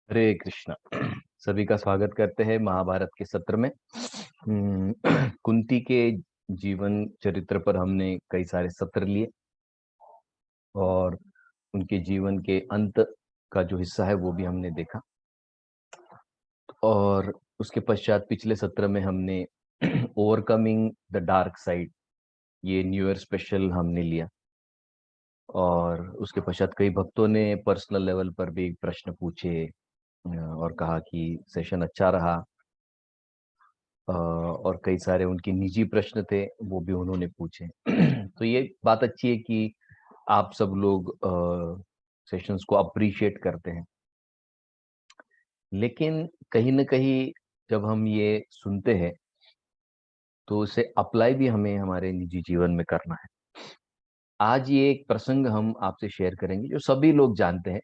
हरे कृष्णा। सभी का स्वागत करते हैं महाभारत के सत्र में। कुंती के जीवन चरित्र पर हमने कई सारे सत्र लिए और उनके जीवन के अंत का जो हिस्सा है वो भी हमने देखा। और उसके पश्चात पिछले सत्र में हमने ओवरकमिंग द डार्क साइड, ये न्यू ईयर स्पेशल हमने लिया। और उसके पश्चात कई भक्तों ने पर्सनल लेवल पर भी प्रश्न पूछे और कहा कि सेशन अच्छा रहा। और कई सारे उनके निजी प्रश्न थे, वो भी उन्होंने पूछे। तो ये बात अच्छी है कि आप सब लोग सेशंस को अप्रिशिएट करते हैं। लेकिन कहीं ना कहीं जब हम ये सुनते हैं तो उसे अप्लाई भी हमें हमारे निजी जीवन में करना है। आज ये एक प्रसंग हम आपसे शेयर करेंगे जो सभी लोग जानते हैं।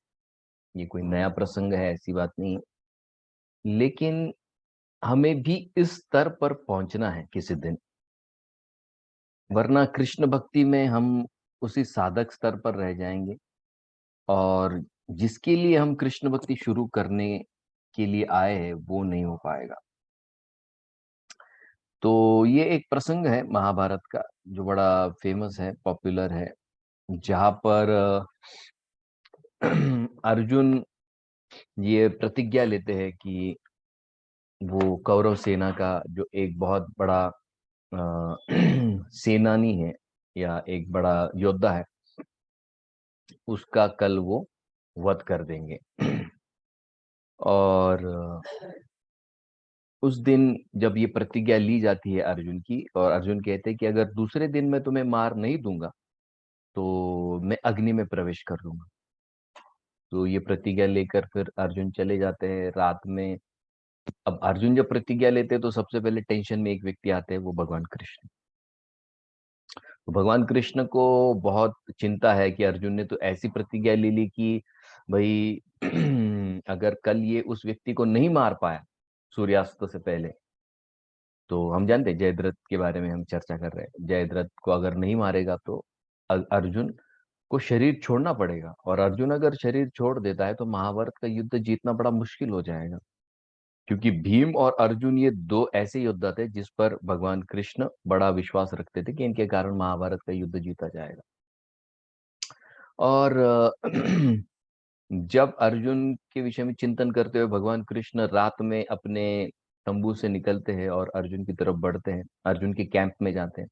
ये कोई नया प्रसंग है ऐसी बात नहीं है, लेकिन हमें भी इस स्तर पर पहुंचना है किसी दिन, वरना कृष्ण भक्ति में हम उसी साधक स्तर पर रह जाएंगे। और जिसके लिए हम कृष्ण भक्ति शुरू करने के लिए आए हैं वो नहीं हो पाएगा। तो ये एक प्रसंग है महाभारत का जो बड़ा फेमस है, पॉपुलर है, जहां पर अर्जुन ये प्रतिज्ञा लेते हैं कि वो कौरव सेना का जो एक बहुत बड़ा सेनानी है या एक बड़ा योद्धा है, उसका कल वो वध कर देंगे। और उस दिन जब ये प्रतिज्ञा ली जाती है अर्जुन की, और अर्जुन कहते हैं कि अगर दूसरे दिन मैं तुम्हें मार नहीं दूंगा तो मैं अग्नि में प्रवेश कर लूंगा। तो ये प्रतिज्ञा लेकर फिर अर्जुन चले जाते हैं रात में। अब अर्जुन जब प्रतिज्ञा लेते हैं तो सबसे पहले टेंशन में एक व्यक्ति आते हैं, वो भगवान कृष्ण। तो भगवान कृष्ण को बहुत चिंता है कि अर्जुन ने तो ऐसी प्रतिज्ञा ले ली कि भाई अगर कल ये उस व्यक्ति को नहीं मार पाया सूर्यास्त से पहले, तो हम जानते हैं जयद्रथ के बारे में हम चर्चा कर रहे हैं। जयद्रथ को अगर नहीं मारेगा तो अर्जुन को शरीर छोड़ना पड़ेगा, और अर्जुन अगर शरीर छोड़ देता है तो महाभारत का युद्ध जीतना बड़ा मुश्किल हो जाएगा। क्योंकि भीम और अर्जुन ये दो ऐसे योद्धा थे जिस पर भगवान कृष्ण बड़ा विश्वास रखते थे कि इनके कारण महाभारत का युद्ध जीता जाएगा। और जब अर्जुन के विषय में चिंतन करते हुए भगवान कृष्ण रात में अपने तंबू से निकलते हैं और अर्जुन की तरफ बढ़ते हैं, अर्जुन के कैंप में जाते हैं।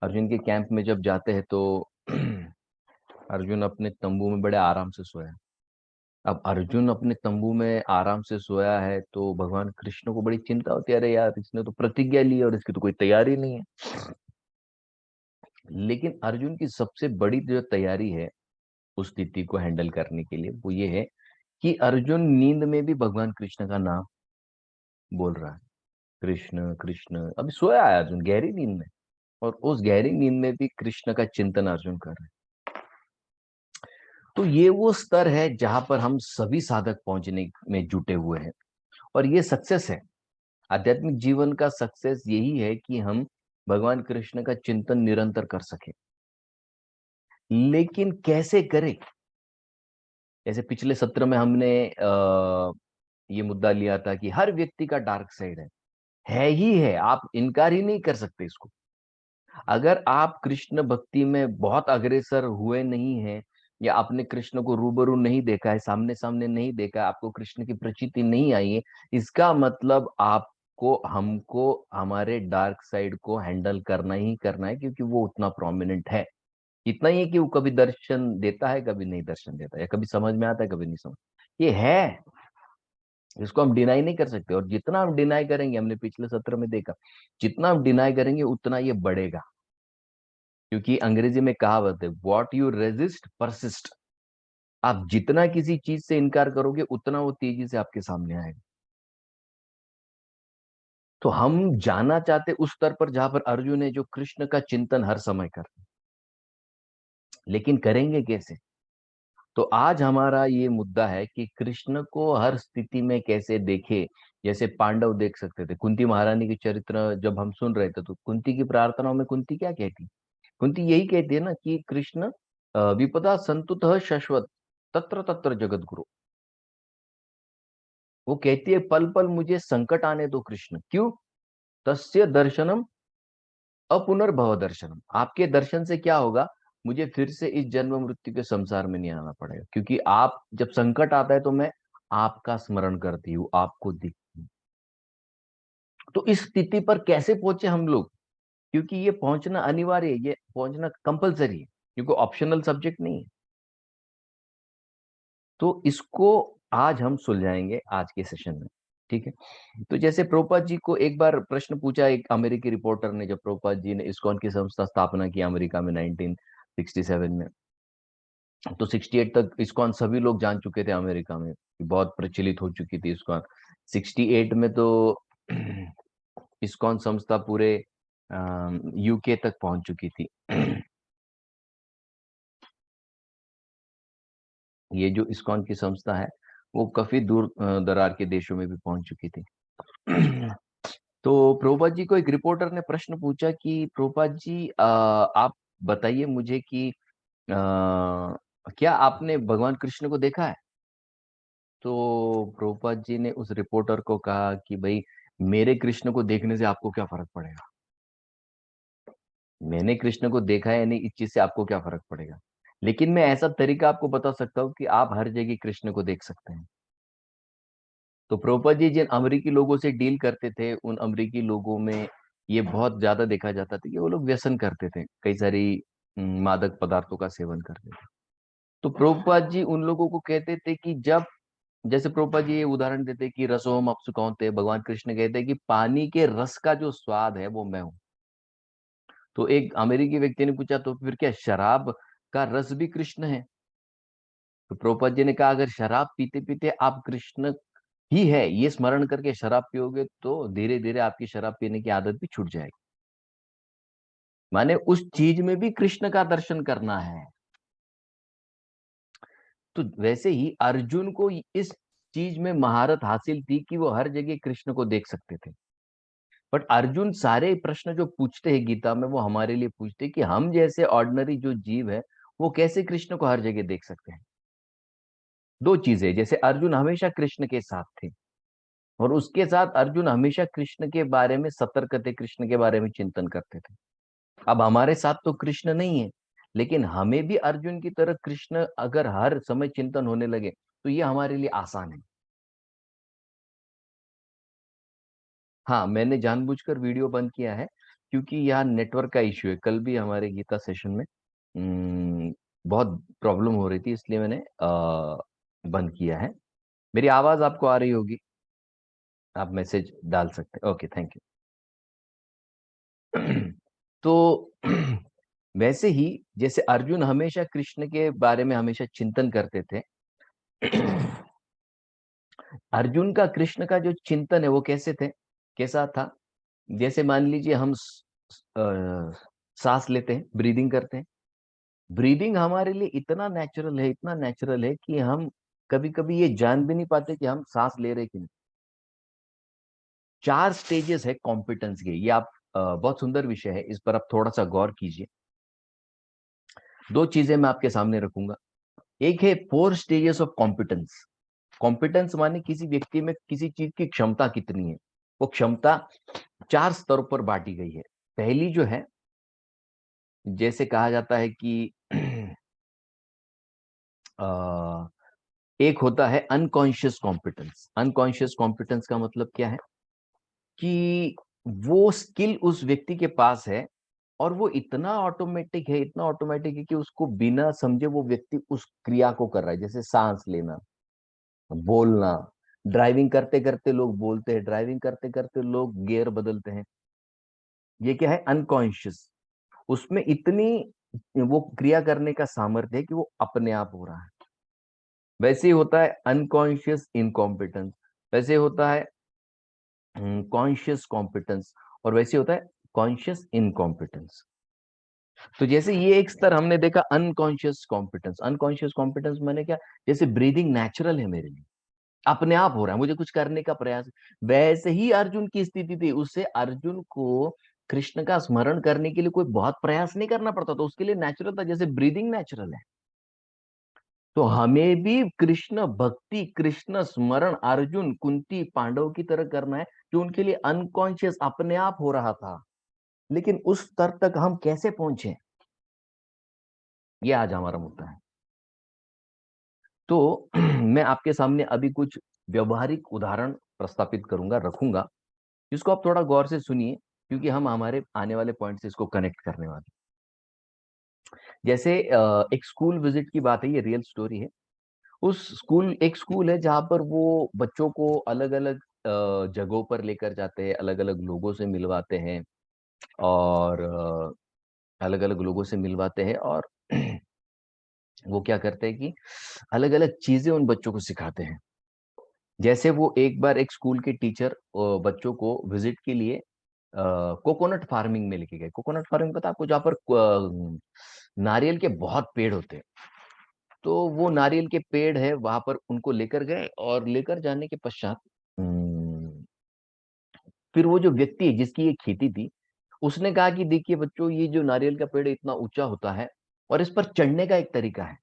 अर्जुन के कैंप में जब जाते हैं तो अर्जुन अपने तंबू में बड़े आराम से सोया है। अब अर्जुन अपने तंबू में आराम से सोया है तो भगवान कृष्ण को बड़ी चिंता होती है, अरे यार इसने तो प्रतिज्ञा ली और इसकी तो कोई तैयारी नहीं है। लेकिन अर्जुन की सबसे बड़ी जो तैयारी है उस स्थिति को हैंडल करने के लिए, वो ये है कि अर्जुन नींद में भी भगवान कृष्ण का नाम बोल रहा है। कृष्ण कृष्ण, अभी सोया है अर्जुन गहरी नींद में, और उस गहरी नींद में भी कृष्ण का चिंतन अर्जुन कर रहे हैं। तो ये वो स्तर है जहां पर हम सभी साधक पहुंचने में जुटे हुए हैं, और ये सक्सेस है। आध्यात्मिक जीवन का सक्सेस यही है कि हम भगवान कृष्ण का चिंतन निरंतर कर सके। लेकिन कैसे करें? जैसे पिछले सत्र में हमने ये मुद्दा लिया था कि हर व्यक्ति का डार्क साइड है ही है, आप इनकार ही नहीं कर सकते इसको। अगर आप कृष्ण भक्ति में बहुत अग्रसर हुए नहीं हैं, या आपने कृष्ण को रूबरू नहीं देखा है, सामने सामने नहीं देखा है, आपको कृष्ण की प्रचिति नहीं आई है, इसका मतलब आपको हमको हमारे डार्क साइड को हैंडल करना ही करना है, क्योंकि वो उतना प्रोमिनेंट है। इतना ही है कि वो कभी दर्शन देता है, कभी नहीं दर्शन देता, या कभी समझ में आता है, कभी नहीं समझ। ये है, इसको हम डिनाई नहीं कर सकते। और जितना हम डिनाई करेंगे, हमने पिछले सत्र में देखा, जितना हम डिनाई करेंगे उतना ये बढ़ेगा। क्योंकि अंग्रेजी में कहावत है, व्हाट यू रेजिस्ट परसिस्ट। आप जितना किसी चीज से इनकार करोगे उतना वो तेजी से आपके सामने आएगा। तो हम जाना चाहते उस स्तर पर जहां पर अर्जुन है, जो कृष्ण का चिंतन हर समय कर, लेकिन करेंगे कैसे? तो आज हमारा ये मुद्दा है कि कृष्ण को हर स्थिति में कैसे देखे। जैसे पांडव देख सकते थे, कुंती महारानी के चरित्र जब हम सुन रहे थे तो कुंती की प्रार्थनाओं में कुंती क्या कहती? कुंती यही कहती है ना कि कृष्ण विपदा संतुत शाश्वत तत्र तत्र जगत गुरु। वो कहती है पल पल मुझे संकट आने दो कृष्ण, क्यों? तस्य दर्शनम अपुनर्भव दर्शनम, आपके दर्शन से क्या होगा, मुझे फिर से इस जन्म मृत्यु के संसार में नहीं आना पड़ेगा, क्योंकि आप जब संकट आता है तो मैं आपका स्मरण करती हूँ, आपको दिखती हूँ। तो इस स्थिति पर कैसे पहुंचे हम लोग? क्योंकि ये पहुंचना अनिवार्य है, ये पहुंचना कंपलसरी है, क्योंकि ऑप्शनल सब्जेक्ट नहीं है। तो इसको आज हम सुलझाएंगे आज के सेशन में, ठीक है? तो जैसे प्रभुपाद जी को एक बार प्रश्न पूछा एक अमेरिकी रिपोर्टर ने, जब प्रभुपाद जी ने इस्कॉन की संस्था स्थापना की अमेरिका में 1967 में, तो 68 तक इस्कॉन सभी लोग जान चुके थे अमेरिका में, बहुत प्रचलित हो चुकी थी इस्कॉन। 68 में तो इस्कॉन संस्था पूरे यूके तक पहुंच चुकी थी। ये जो इस्कॉन की संस्था है वो काफी दूर दरार के देशों में भी पहुंच चुकी थी। तो प्रभुपाद जी को एक रिपोर्टर ने प्रश्न पूछा कि प्रभुपाद जी आप बताइए मुझे कि क्या आपने भगवान कृष्ण को देखा है? तो प्रभुपाद जी ने उस रिपोर्टर को कहा कि भाई, मेरे कृष्ण को देखने से आपको क्या फर्क पड़ेगा? मैंने कृष्ण को देखा है नहीं, इस चीज से आपको क्या फर्क पड़ेगा? लेकिन मैं ऐसा तरीका आपको बता सकता हूँ कि आप हर जगह कृष्ण को देख सकते हैं। तो प्रभुपाद जी जिन अमेरिकी लोगों से डील करते थे, उन अमेरिकी लोगों में ये बहुत ज्यादा देखा जाता था कि वो लोग व्यसन करते थे, कई सारी मादक पदार्थों का सेवन करते थे। तो प्रभुपाद जी उन लोगों को कहते थे कि जब, जैसे प्रभुपाद जी ये उदाहरण देते कि रसोम अप्सु कौन्ते, भगवान कृष्ण कहते हैं कि पानी के रस का जो स्वाद है वो मैं हूं। तो एक अमेरिकी व्यक्ति ने पूछा तो फिर क्या शराब का रस भी कृष्ण है? तो प्रभुपाद जी ने कहा अगर शराब पीते पीते आप कृष्ण ही है ये स्मरण करके शराब पियोगे तो धीरे धीरे आपकी शराब पीने की आदत भी छूट जाएगी। माने उस चीज में भी कृष्ण का दर्शन करना है। तो वैसे ही अर्जुन को इस चीज में महारत हासिल थी कि वो हर जगह कृष्ण को देख सकते थे। बट अर्जुन सारे प्रश्न जो पूछते हैं गीता में वो हमारे लिए पूछते हैं कि हम जैसे ऑर्डिनरी जो जीव है वो कैसे कृष्ण को हर जगह देख सकते हैं। दो चीजें, जैसे अर्जुन हमेशा कृष्ण के साथ थे और उसके साथ अर्जुन हमेशा कृष्ण के बारे में सतर्क थे, कृष्ण के बारे में चिंतन करते थे। अब हमारे साथ तो कृष्ण नहीं है, लेकिन हमें भी अर्जुन की तरह कृष्ण अगर हर समय चिंतन होने लगे तो ये हमारे लिए आसान है। हाँ, मैंने जानबूझकर वीडियो बंद किया है क्योंकि यहाँ नेटवर्क का इश्यू है। कल भी हमारे गीता सेशन में बहुत प्रॉब्लम हो रही थी, इसलिए मैंने बंद किया है। मेरी आवाज आपको आ रही होगी, आप मैसेज डाल सकते हैं। Okay, thank you. तो वैसे ही जैसे अर्जुन हमेशा कृष्ण के बारे में हमेशा चिंतन करते थे, अर्जुन का कृष्ण का जो चिंतन है वो कैसे थे, कैसा था? जैसे मान लीजिए हम सांस लेते हैं, ब्रीदिंग करते हैं। ब्रीदिंग हमारे लिए इतना नेचुरल है, इतना नेचुरल है कि हम कभी कभी ये जान भी नहीं पाते कि हम सांस ले रहे हैं कि नहीं। 4 स्टेजेस है कॉम्पिटेंस के, ये आप बहुत सुंदर विषय है, इस पर आप थोड़ा सा गौर कीजिए। दो चीजें मैं आपके सामने रखूंगा। एक है 4 स्टेजेस ऑफ कॉम्पिटेंस। कॉम्पिटेंस माने किसी व्यक्ति में किसी चीज की क्षमता कितनी है। वो क्षमता 4 स्तरों पर बांटी गई है। पहली जो है, जैसे कहा जाता है कि अ, एक होता है अनकॉन्शियस कॉम्पिटेंस। अनकॉन्शियस कॉम्पिटेंस का मतलब क्या है कि वो स्किल उस व्यक्ति के पास है और वो इतना ऑटोमेटिक है, इतना ऑटोमेटिक है कि उसको बिना समझे वो व्यक्ति उस क्रिया को कर रहा है, जैसे सांस लेना, बोलना। ड्राइविंग करते करते लोग बोलते हैं, ड्राइविंग करते करते लोग गियर बदलते हैं। ये क्या है? अनकॉन्शियस। उसमें इतनी वो क्रिया करने का सामर्थ्य है कि वो अपने आप हो रहा है। वैसे ही होता है अनकॉन्शियस इनकॉम्पिटेंस, वैसे होता है कॉन्शियस कॉम्पिटेंस, और वैसे होता है कॉन्शियस इनकॉम्पिटेंस। तो जैसे ये एक स्तर हमने देखा अनकॉन्शियस कॉम्पिटेंस। अनकॉन्शियस कॉम्पिटेंस मैंने क्या, जैसे ब्रीदिंग नेचुरल है मेरे लिए, अपने आप हो रहा है, मुझे कुछ करने का प्रयास। वैसे ही अर्जुन की स्थिति थी, उससे अर्जुन को कृष्ण का स्मरण करने के लिए कोई बहुत प्रयास नहीं करना पड़ता था, उसके लिए नेचुरल था, जैसे ब्रीदिंग नेचुरल है। तो हमें भी कृष्ण भक्ति, कृष्ण स्मरण अर्जुन कुंती पांडव की तरह करना है, जो उनके लिए अनकॉन्शियस अपने आप हो रहा था। लेकिन उस स्तर तक हम कैसे पहुंचे, ये आज हमारा मुद्दा है। तो मैं आपके सामने अभी कुछ व्यवहारिक उदाहरण प्रस्तापित करूंगा, रखूंगा, जिसको आप थोड़ा गौर से सुनिए, क्योंकि हम हमारे आने वाले पॉइंट से इसको कनेक्ट करने वाले। जैसे एक स्कूल विजिट की बात है, ये रियल स्टोरी है। एक स्कूल है जहां पर वो बच्चों को अलग अलग जगहों पर लेकर जाते हैं, अलग अलग लोगों से मिलवाते हैं, और अलग अलग लोगों से मिलवाते हैं, और वो क्या करते हैं कि अलग अलग चीजें उन बच्चों को सिखाते हैं। जैसे वो एक बार एक स्कूल के टीचर बच्चों को विजिट के लिए कोकोनट फार्मिंग में लेके गए। कोकोनट फार्मिंग पता है आपको, जहाँ पर नारियल के बहुत पेड़ होते हैं। तो वो नारियल के पेड़ है, वहां पर उनको लेकर गए, और लेकर जाने के पश्चात हम्म, फिर वो जो व्यक्ति है जिसकी ये खेती थी, उसने कहा कि देखिए बच्चों, ये जो नारियल का पेड़ इतना ऊंचा होता है, और इस पर चढ़ने का एक तरीका है।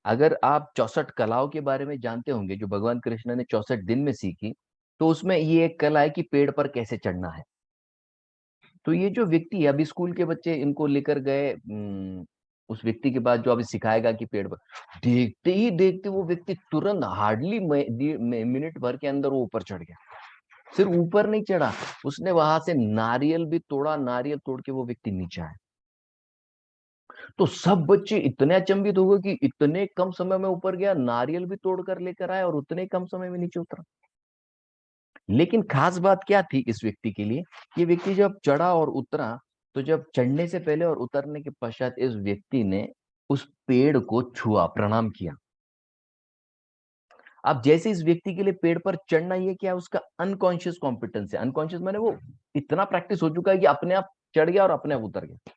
अगर आप 64 कलाओं के बारे में जानते होंगे, जो भगवान कृष्ण ने 64 दिन में सीखी, तो उसमें ये एक कला है कि पेड़ पर कैसे चढ़ना है। तो ये जो व्यक्ति है, अभी स्कूल के बच्चे इनको लेकर गए उस व्यक्ति के पास जो अभी सिखाएगा कि पेड़ पर, देखते ही देखते वो व्यक्ति तुरंत हार्डली मिनट भर के अंदर वो ऊपर चढ़ गया। सिर्फ ऊपर नहीं चढ़ा, उसने वहां से नारियल भी तोड़ा, नारियल तोड़ के वो व्यक्ति नीचे आया। तो सब बच्चे इतने अचंभित हो गए कि इतने कम समय में ऊपर गया, नारियल भी तोड़ कर लेकर आया, और उतने कम समय में नीचे उतरा। लेकिन खास बात क्या थी इस व्यक्ति के लिए, ये व्यक्ति जब चढ़ा और उतरा, तो जब चढ़ने से पहले और उतरने के पश्चात इस व्यक्ति ने उस पेड़ को छुआ, प्रणाम किया। अब जैसे इस व्यक्ति के लिए पेड़ पर चढ़ना, ये क्या, उसका अनकॉन्शियस कॉम्पिटेंस है। अनकॉन्शियस माने वो इतना प्रैक्टिस हो चुका है कि अपने आप चढ़ गया और अपने आप उतर गया।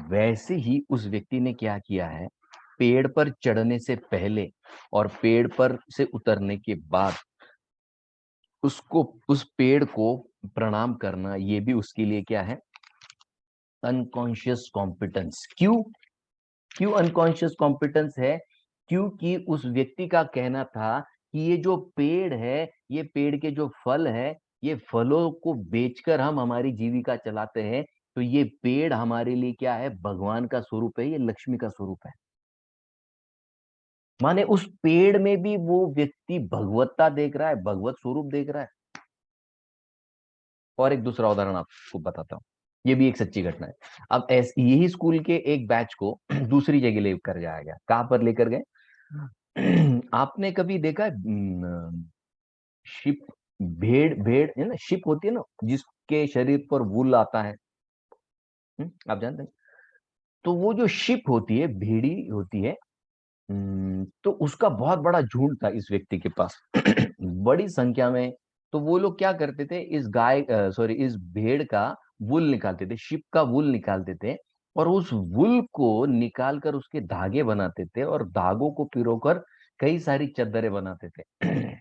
वैसे ही उस व्यक्ति ने क्या किया है, पेड़ पर चढ़ने से पहले और पेड़ पर से उतरने के बाद उसको, उस पेड़ को प्रणाम करना, ये भी उसके लिए क्या है, अनकॉन्शियस कॉम्पिटेंस। क्यों, क्यों अनकॉन्शियस कॉम्पिटेंस है? क्योंकि उस व्यक्ति का कहना था कि ये जो पेड़ है, ये पेड़ के जो फल है, ये फलों को बेचकर हम हमारी जीविका चलाते हैं। तो ये पेड़ हमारे लिए क्या है, भगवान का स्वरूप है, ये लक्ष्मी का स्वरूप है। माने उस पेड़ में भी वो व्यक्ति भगवत्ता देख रहा है, भगवत स्वरूप देख रहा है। और एक दूसरा उदाहरण आपको बताता हूँ, ये भी एक सच्ची घटना है। अब ऐसे यही स्कूल के एक बैच को दूसरी जगह लेकर जाया गया। कहां पर लेकर गए? आपने कभी देखा है शिप, भेड़, भेड़ है ना, शिप होती है ना, जिसके शरीर पर वूल आता है। आप जानते हैं? तो वो जो शिप होती है, भेड़ी होती है, तो उसका बहुत बड़ा झुंड था इस व्यक्ति के पास, बड़ी संख्या में। तो वो लोग क्या करते थे, इस गाय, सॉरी, इस भेड़ का वूल निकालते थे, शिप का वूल निकालते थे, और उस वूल को निकाल कर उसके धागे बनाते थे, और धागों को पिरोकर कई सारी चद्दरें बनाते थे।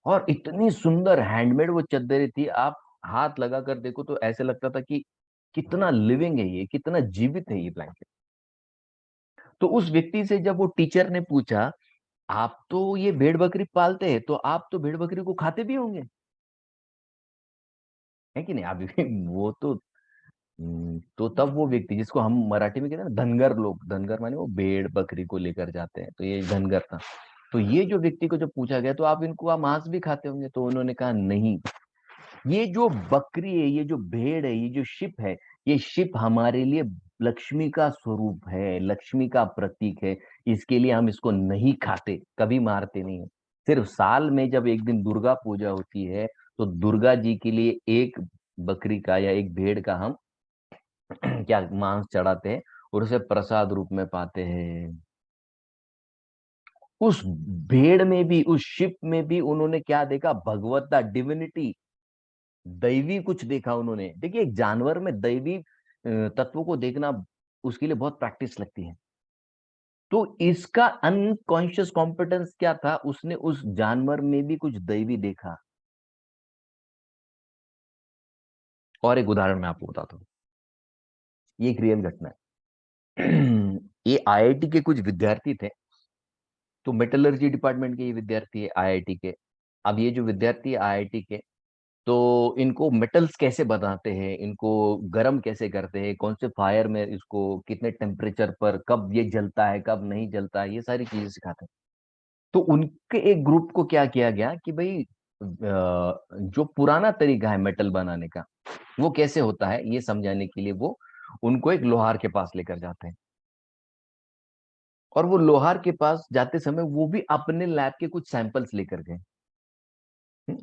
और इतनी सुंदर हैंडमेड वो चद्दरें थी, आप हाथ लगा कर देखो तो ऐसे लगता था कि कितना लिविंग है ये, कितना जीवित है ये ब्लैंकेट। तो उस व्यक्ति से जब वो टीचर ने पूछा, आप तो ये भेड़ बकरी पालते हैं, तो आप तो भेड़ बकरी को खाते भी होंगे, है कि नहीं? आप वो तो तो तब वो व्यक्ति, जिसको हम मराठी में कहते हैं ना धनगर लोग, धनगर माने वो भेड़ बकरी को लेकर जाते हैं, तो ये धनगर था। तो ये जो व्यक्ति को जब पूछा गया, तो आप इनको, आप मांस भी खाते होंगे? तो उन्होंने कहा नहीं, ये जो बकरी है, ये जो भेड़ है, ये जो शिप है, ये शिप हमारे लिए लक्ष्मी का स्वरूप है, लक्ष्मी का प्रतीक है। इसके लिए हम इसको नहीं खाते, कभी मारते नहीं है। सिर्फ साल में जब एक दिन दुर्गा पूजा होती है, तो दुर्गा जी के लिए एक बकरी का या एक भेड़ का हम क्या मांस चढ़ाते हैं, और उसे प्रसाद रूप में पाते हैं। उस भेड़ में भी, उस शिप में भी उन्होंने क्या देखा, भगवत्ता, डिविनिटी, दैवी कुछ देखा उन्होंने। देखिए, एक जानवर में दैवी तत्वों को देखना, उसके लिए बहुत प्रैक्टिस लगती है। तो इसका अनकॉन्शियस कॉम्पिटेंस क्या था, उसने उस जानवर में भी कुछ दैवी देखा। और एक उदाहरण मैं आपको बताता हूँ, ये एक रियल घटना है। ये आईआईटी के कुछ विद्यार्थी थे, तो मेटलर्जी डिपार्टमेंट के ये विद्यार्थी है आईआईटी के। अब ये जो विद्यार्थी है आईआईटी के, तो इनको मेटल्स कैसे बनाते हैं, इनको गर्म कैसे करते हैं, कौन से फायर में इसको कितने टेम्परेचर पर कब ये जलता है कब नहीं जलता है, ये सारी चीजें सिखाते हैं। तो उनके एक ग्रुप को क्या किया गया कि भाई जो पुराना तरीका है मेटल बनाने का वो कैसे होता है ये समझाने के लिए वो उनको एक लोहार के पास लेकर जाते हैं। और वो लोहार के पास जाते समय वो भी अपने लैब के कुछ सैंपल्स लेकर गए।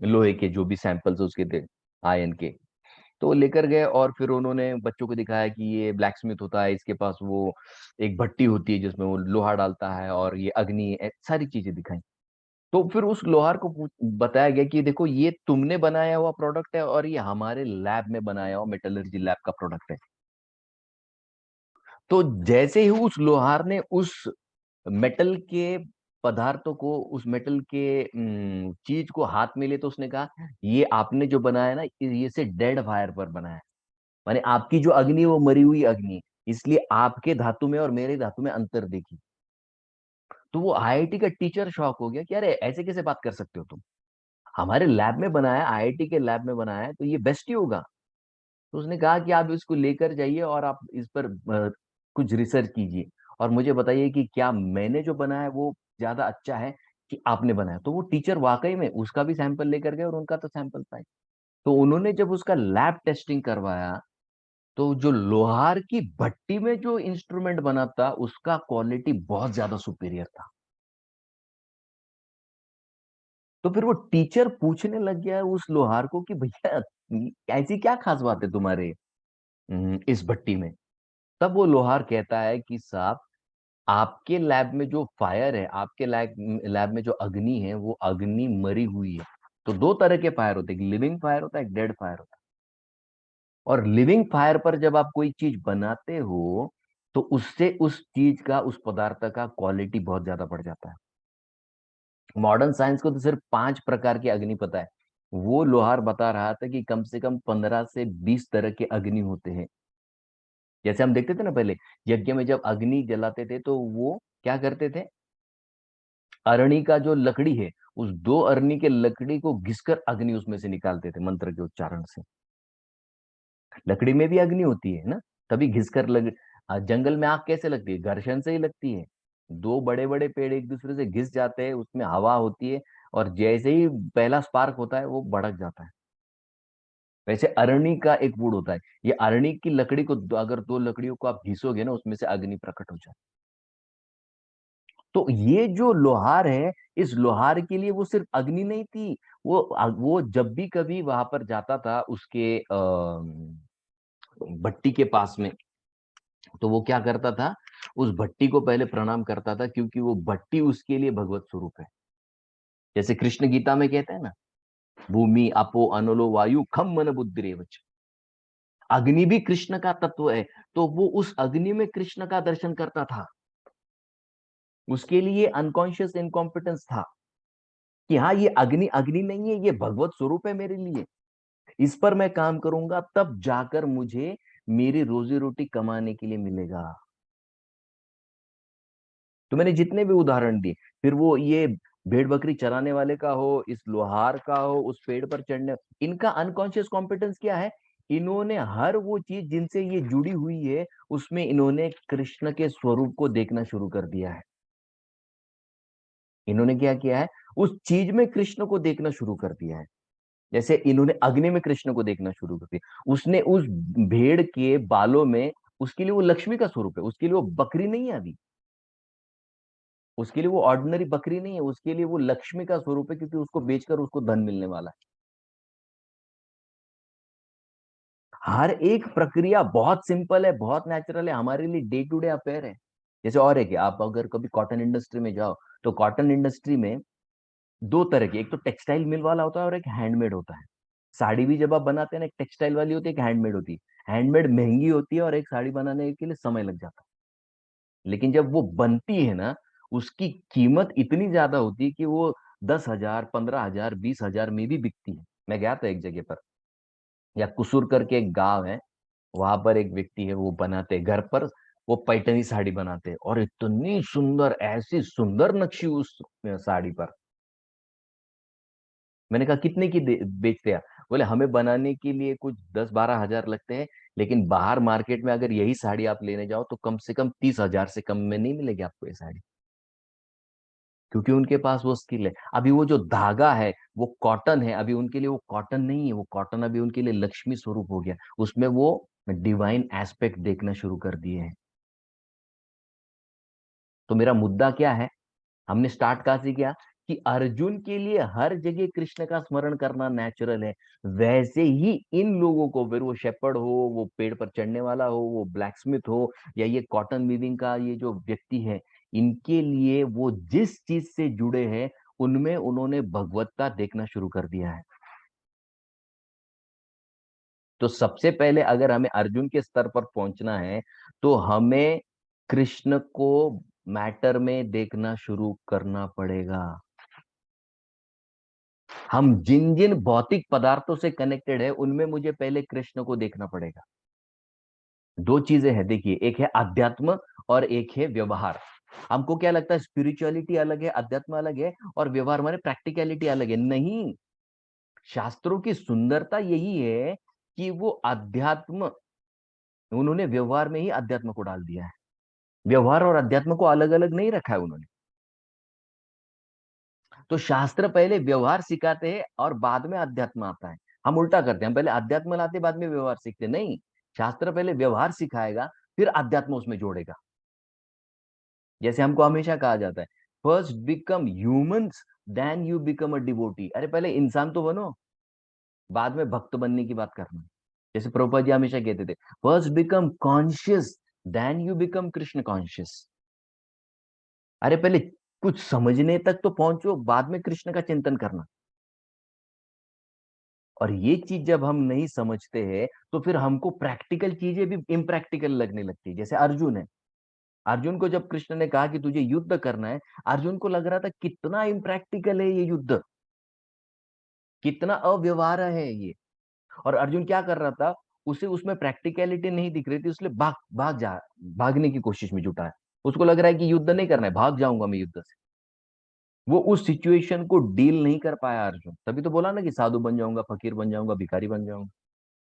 लोहे के जो भी सैंपल्स उसके थे, आयन के, तो वो लेकर गए और फिर उन्होंने बच्चों को दिखाया कि ये ब्लैक स्मिथ होता है, इसके पास वो एक भट्टी होती है जिसमें वो लोहा डालता है, और ये अग्नि सारी चीजें दिखाई। तो फिर उस लोहार को बताया गया कि देखो ये तुमने बनाया हुआ प्रोडक्ट है और ये हमारे लैब में बनाया हुआ मेटलर्जी लैब का प्रोडक्ट है। तो जैसे ही उस लोहार ने उस मेटल के पदार्थों को, उस मेटल के चीज को हाथ में लिए, तो उसने कहा ये आपने जो बनाया ना ये से डेड फायर पर बनाया है। माने आपकी जो अग्नि है वो मरी हुई अग्नि है, इसलिए आपके धातु में और मेरे धातु में अंतर देखिए। तो वो आईआईटी का टीचर शॉक हो गया कि अरे ऐसे कैसे बात कर सकते हो तुम, हमारे लैब में बनाया, आईआईटी के लैब में बनाया है तो ये बेस्ट ही होगा। तो उसने कहा कि आप इसको लेकर जाइए और आप इस पर कुछ रिसर्च कीजिए और मुझे बताइए कि क्या मैंने जो बनाया है वो ज्यादा अच्छा है कि आपने बनाया। तो वो टीचर वाकई में उसका भी सैंपल लेकर गए और उनका तो सैंपल पाए। तो उन्होंने जब उसका लैब टेस्टिंग करवाया, तो जो लोहार की भट्टी में जो इंस्ट्रूमेंट बना था उसका क्वालिटी बहुत ज्यादा सुपीरियर था। तो फिर वो टीचर पूछने लग गया उस लोहार को कि भैया ऐसी क्या खास बात है तुम्हारे इस भट्टी में। तब वो लोहार कहता है कि साहब, आपके लैब में जो फायर है, आपके लैब लैब में जो अग्नि है वो अग्नि मरी हुई है। तो दो तरह के फायर होते हैं, एक लिविंग फायर होता है, एक डेड फायर होता है। और लिविंग फायर पर जब आप कोई चीज बनाते हो तो उससे उस चीज का, उस पदार्थ का क्वालिटी बहुत ज्यादा बढ़ जाता है। मॉडर्न साइंस को तो सिर्फ 5 प्रकार की अग्नि पता है, वो लोहार बता रहा था कि कम से कम 15 से 20 तरह के अग्नि होते हैं। जैसे हम देखते थे ना पहले यज्ञ में जब अग्नि जलाते थे तो वो क्या करते थे, अरणी का जो लकड़ी है उस 2 अरणी के लकड़ी को घिसकर अग्नि उसमें से निकालते थे मंत्र के उच्चारण से। लकड़ी में भी अग्नि होती है ना, तभी घिसकर जंगल में आग कैसे लगती है, घर्षण से ही लगती है। दो बड़े बड़े पेड़ एक दूसरे से घिस जाते हैं, उसमें हवा होती है और जैसे ही पहला स्पार्क होता है वो भड़क जाता है। वैसे अरणी का एक वुड होता है, ये अरणी की लकड़ी को अगर 2 लकड़ियों को आप घिसोगे ना उसमें से अग्नि प्रकट हो जाए। तो ये जो लोहार है, इस लोहार के लिए वो सिर्फ अग्नि नहीं थी, वो जब भी कभी वहां पर जाता था उसके भट्टी के पास में, तो वो क्या करता था, उस भट्टी को पहले प्रणाम करता था क्योंकि वो भट्टी उसके लिए भगवत स्वरूप है। जैसे कृष्ण गीता में कहते हैं ना, भूमि अपो अनलो वायु खम मन बुद्धि रेवच। अग्नि भी कृष्ण का तत्व है, तो वो उस अग्नि में कृष्ण का दर्शन करता था। उसके लिए अनकॉन्शियस इनकॉम्पिटेंस था कि हाँ ये अग्नि अग्नि नहीं है, ये भगवत स्वरूप है मेरे लिए, इस पर मैं काम करूंगा तब जाकर मुझे मेरी रोजी रोटी कमाने के लिए मिलेगा। तो मैंने जितने भी उदाहरण दिए, फिर वो ये भेड़ बकरी चराने वाले का हो, इस लोहार का हो, उस पेड़ पर चढ़ने, इनका अनकॉन्शियस कॉम्पिटेंस क्या है, इन्होंने हर वो चीज जिनसे ये जुड़ी हुई है उसमें इन्होंने कृष्ण के स्वरूप को देखना शुरू कर दिया है। इन्होंने क्या किया है, उस चीज में कृष्ण को देखना शुरू कर दिया है। जैसे इन्होंने अग्नि में कृष्ण को देखना शुरू कर दिया, उसने उस भेड़ के बालों में, उसके लिए वो लक्ष्मी का स्वरूप है, उसके लिए वो बकरी नहीं है अभी, उसके लिए वो ऑर्डिनरी बकरी नहीं है, उसके लिए वो लक्ष्मी का स्वरूप है क्योंकि उसको बेचकर उसको धन मिलने वाला है। हर एक प्रक्रिया बहुत सिंपल है, बहुत नेचुरल है, हमारे लिए डे टू डे अफेयर है। जैसे और है कि आप अगर कभी कॉटन इंडस्ट्री में जाओ, तो कॉटन इंडस्ट्री में 2 तरह की, एक तो टेक्सटाइल मिल वाला होता है और एक हैंडमेड होता है। साड़ी भी जब आप बनाते हैं ना, एक टेक्सटाइल वाली होती है, एक हैंडमेड होती है। हैंडमेड महंगी होती है और एक साड़ी बनाने के लिए समय लग जाता है, लेकिन जब वो बनती है ना उसकी कीमत इतनी ज्यादा होती है कि वो 10,000, 15,000, 20,000 में भी बिकती है। मैं गया था एक जगह पर, या कुसूर करके एक गांव है, वहां पर एक व्यक्ति है वो बनाते हैं घर पर, वो पैठनी साड़ी बनाते हैं और इतनी सुंदर, ऐसी सुंदर नक्शी उस साड़ी पर। मैंने कहा कितने की बेचते हैं? बोले हमें बनाने के लिए कुछ 10-12 हजार लगते हैं, लेकिन बाहर मार्केट में अगर यही साड़ी आप लेने जाओ तो कम से कम 30 हजार से कम में नहीं मिलेगी आपको ये साड़ी। क्योंकि उनके पास वो स्किल है। अभी वो जो धागा है वो कॉटन है, अभी उनके लिए वो कॉटन नहीं है, वो कॉटन अभी उनके लिए लक्ष्मी स्वरूप हो गया। उसमें वो डिवाइन एस्पेक्ट देखना शुरू कर दिए हैं। तो मेरा मुद्दा क्या है, हमने स्टार्ट कहां से किया कि अर्जुन के लिए हर जगह कृष्ण का स्मरण करना नेचुरल है। वैसे ही इन लोगों को, फिर वो शेपर्ड हो, वो पेड़ पर चढ़ने वाला हो, वो ब्लैकस्मिथ हो, या ये कॉटन वीविंग का ये जो व्यक्ति है, इनके लिए वो जिस चीज से जुड़े हैं उनमें उन्होंने भगवत्ता देखना शुरू कर दिया है। तो सबसे पहले अगर हमें अर्जुन के स्तर पर पहुंचना है तो हमें कृष्ण को मैटर में देखना शुरू करना पड़ेगा। हम जिन जिन भौतिक पदार्थों से कनेक्टेड है उनमें मुझे पहले कृष्ण को देखना पड़ेगा। दो चीजें हैं, देखिए, एक है अध्यात्म और एक है व्यवहार। हमको क्या लगता है स्पिरिचुअलिटी अलग है, अध्यात्म अलग है, और व्यवहार माने प्रैक्टिकलिटी अलग है। नहीं, शास्त्रों की सुंदरता यही है कि वो अध्यात्म, उन्होंने व्यवहार में ही अध्यात्म को डाल दिया है। व्यवहार और अध्यात्म को अलग अलग नहीं रखा है उन्होंने। तो शास्त्र पहले व्यवहार सिखाते हैं और बाद में अध्यात्म आता है। हम उल्टा करते हैं, हम पहले अध्यात्म लाते बाद में व्यवहार सीखते। नहीं, शास्त्र पहले व्यवहार सिखाएगा फिर अध्यात्म उसमें जोड़ेगा। जैसे हमको हमेशा कहा जाता है, first become humans then you become a devotee. अरे पहले इंसान तो बनो, बाद में भक्त बनने की बात करना। जैसे प्रभुपाद जी हमेशा कहते थे, first become conscious then you become Krishna conscious. अरे पहले कुछ समझने तक तो पहुंचो, बाद में कृष्ण का चिंतन करना। और ये चीज जब हम नहीं समझते हैं तो फिर हमको प्रैक्टिकल चीजें भी इम्प्रैक्टिकल लगने लगती है। जैसे अर्जुन है, अर्जुन को जब कृष्ण ने कहा कि तुझे युद्ध करना है, अर्जुन को लग रहा था कितना इम्प्रैक्टिकल है ये युद्ध, कितना अव्यवहार है ये। और अर्जुन क्या कर रहा था, उसे उसमें प्रैक्टिकलिटी नहीं दिख रही थी, उसने भागने की कोशिश में जुटा है। उसको लग रहा है कि युद्ध नहीं करना है, भाग जाऊंगा मैं युद्ध से। वो उस सिचुएशन को डील नहीं कर पाया अर्जुन, तभी तो बोला ना कि साधु बन जाऊंगा, फकीर बन जाऊंगा, भिखारी बन जाऊंगा।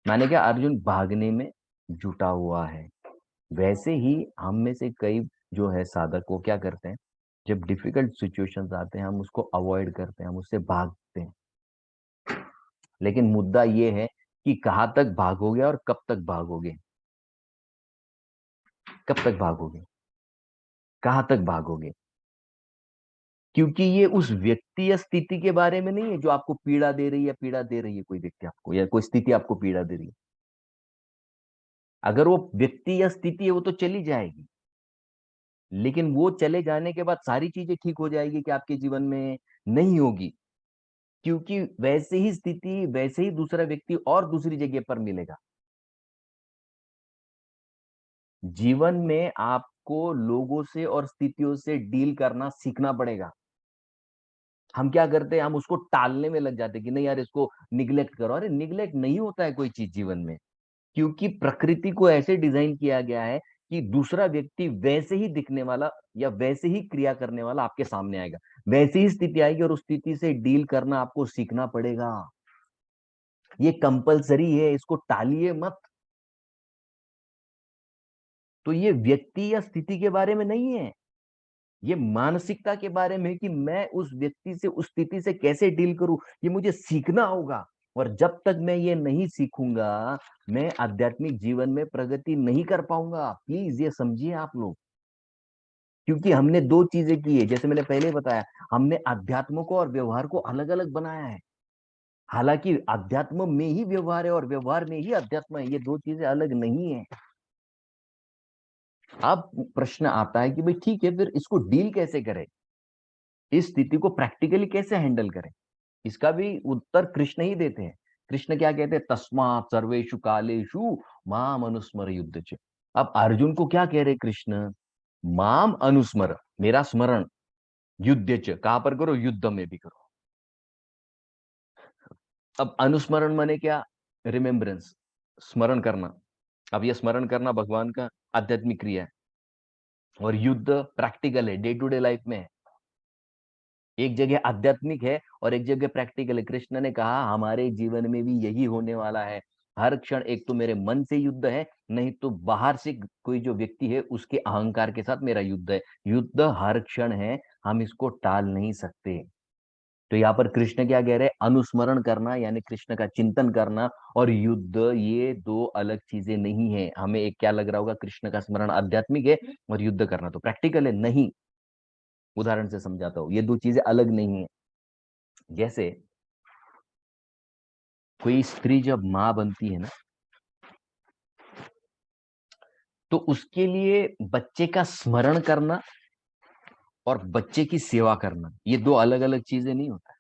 मैंने क्या, अर्जुन भागने में जुटा हुआ है। वैसे ही हम में से कई जो है साधक, वो क्या करते हैं, जब डिफिकल्ट सिचुएशंस आते हैं हम उसको अवॉइड करते हैं, हम उससे भागते हैं। लेकिन मुद्दा ये है कि कहाँ तक भागोगे और कब तक भागोगे। कब तक भागोगे, कहाँ तक भागोगे? क्योंकि ये उस व्यक्ति या स्थिति के बारे में नहीं है जो आपको पीड़ा दे रही है, पीड़ा दे रही है कोई व्यक्ति आपको, या कोई स्थिति आपको पीड़ा दे रही है। अगर वो व्यक्ति या स्थिति है वो तो चली जाएगी, लेकिन वो चले जाने के बाद सारी चीजें ठीक हो जाएगी कि आपके जीवन में? नहीं होगी। क्योंकि वैसे ही स्थिति, वैसे ही दूसरा व्यक्ति और दूसरी जगह पर मिलेगा। जीवन में आपको लोगों से और स्थितियों से डील करना सीखना पड़ेगा। हम क्या करते हैं, हम उसको टालने में लग जाते हैं कि नहीं यार इसको निग्लेक्ट करो। अरे निग्लेक्ट नहीं होता है कोई चीज जीवन में, क्योंकि प्रकृति को ऐसे डिजाइन किया गया है कि दूसरा व्यक्ति वैसे ही दिखने वाला या वैसे ही क्रिया करने वाला आपके सामने आएगा, वैसे ही स्थिति आएगी और उस स्थिति से डील करना आपको सीखना पड़ेगा। ये कंपलसरी है, इसको टालिए मत। तो ये व्यक्ति या स्थिति के बारे में नहीं है, ये मानसिकता के बारे में है कि मैं उस व्यक्ति से, उस स्थिति से कैसे डील करूं, ये मुझे सीखना होगा। और जब तक मैं ये नहीं सीखूंगा, मैं आध्यात्मिक जीवन में प्रगति नहीं कर पाऊंगा। प्लीज ये समझिए आप लोग। क्योंकि हमने दो चीजें की है, जैसे मैंने पहले बताया, हमने अध्यात्म को और व्यवहार को अलग अलग बनाया है। हालांकि अध्यात्म में ही व्यवहार है और व्यवहार में ही अध्यात्म है, ये दो चीजें अलग नहीं है। अब प्रश्न आता है कि भाई ठीक है, फिर इसको डील कैसे करें, इस स्थिति को प्रैक्टिकली कैसे हैंडल करें? इसका भी उत्तर कृष्ण ही देते हैं। कृष्ण क्या कहते हैं, तस्मात् सर्वेषु कालेषु माम अनुस्मर युद्ध च। अब अर्जुन को क्या कह रहे कृष्ण, माम अनुस्मर, मेरा स्मरण, युद्ध च, कहां पर करो, युद्ध में भी करो। अब अनुस्मरण माने क्या, रिमेम्बरेंस, स्मरण करना। अब यह स्मरण करना भगवान का आध्यात्मिक क्रिया है। और युद्ध प्रैक्टिकल है, डे टू डे लाइफ में है। एक जगह आध्यात्मिक है और एक जगह प्रैक्टिकल है। कृष्ण ने कहा हमारे जीवन में भी यही होने वाला है। हर क्षण एक तो मेरे मन से युद्ध है, नहीं तो बाहर से कोई जो व्यक्ति है उसके अहंकार के साथ मेरा युद्ध है। युद्ध हर क्षण है, हम इसको टाल नहीं सकते। तो यहाँ पर कृष्ण क्या कह रहे हैं, अनुस्मरण करना यानी कृष्ण का चिंतन करना और युद्ध, ये दो अलग चीजें नहीं है। हमें एक क्या लग रहा होगा, कृष्ण का स्मरण आध्यात्मिक है और युद्ध करना तो प्रैक्टिकल है। नहीं, उदाहरण से समझाता हूं, ये दो चीजें अलग नहीं है। जैसे कोई स्त्री जब माँ बनती है ना, तो उसके लिए बच्चे का स्मरण करना और बच्चे की सेवा करना, ये दो अलग अलग चीजें नहीं होता।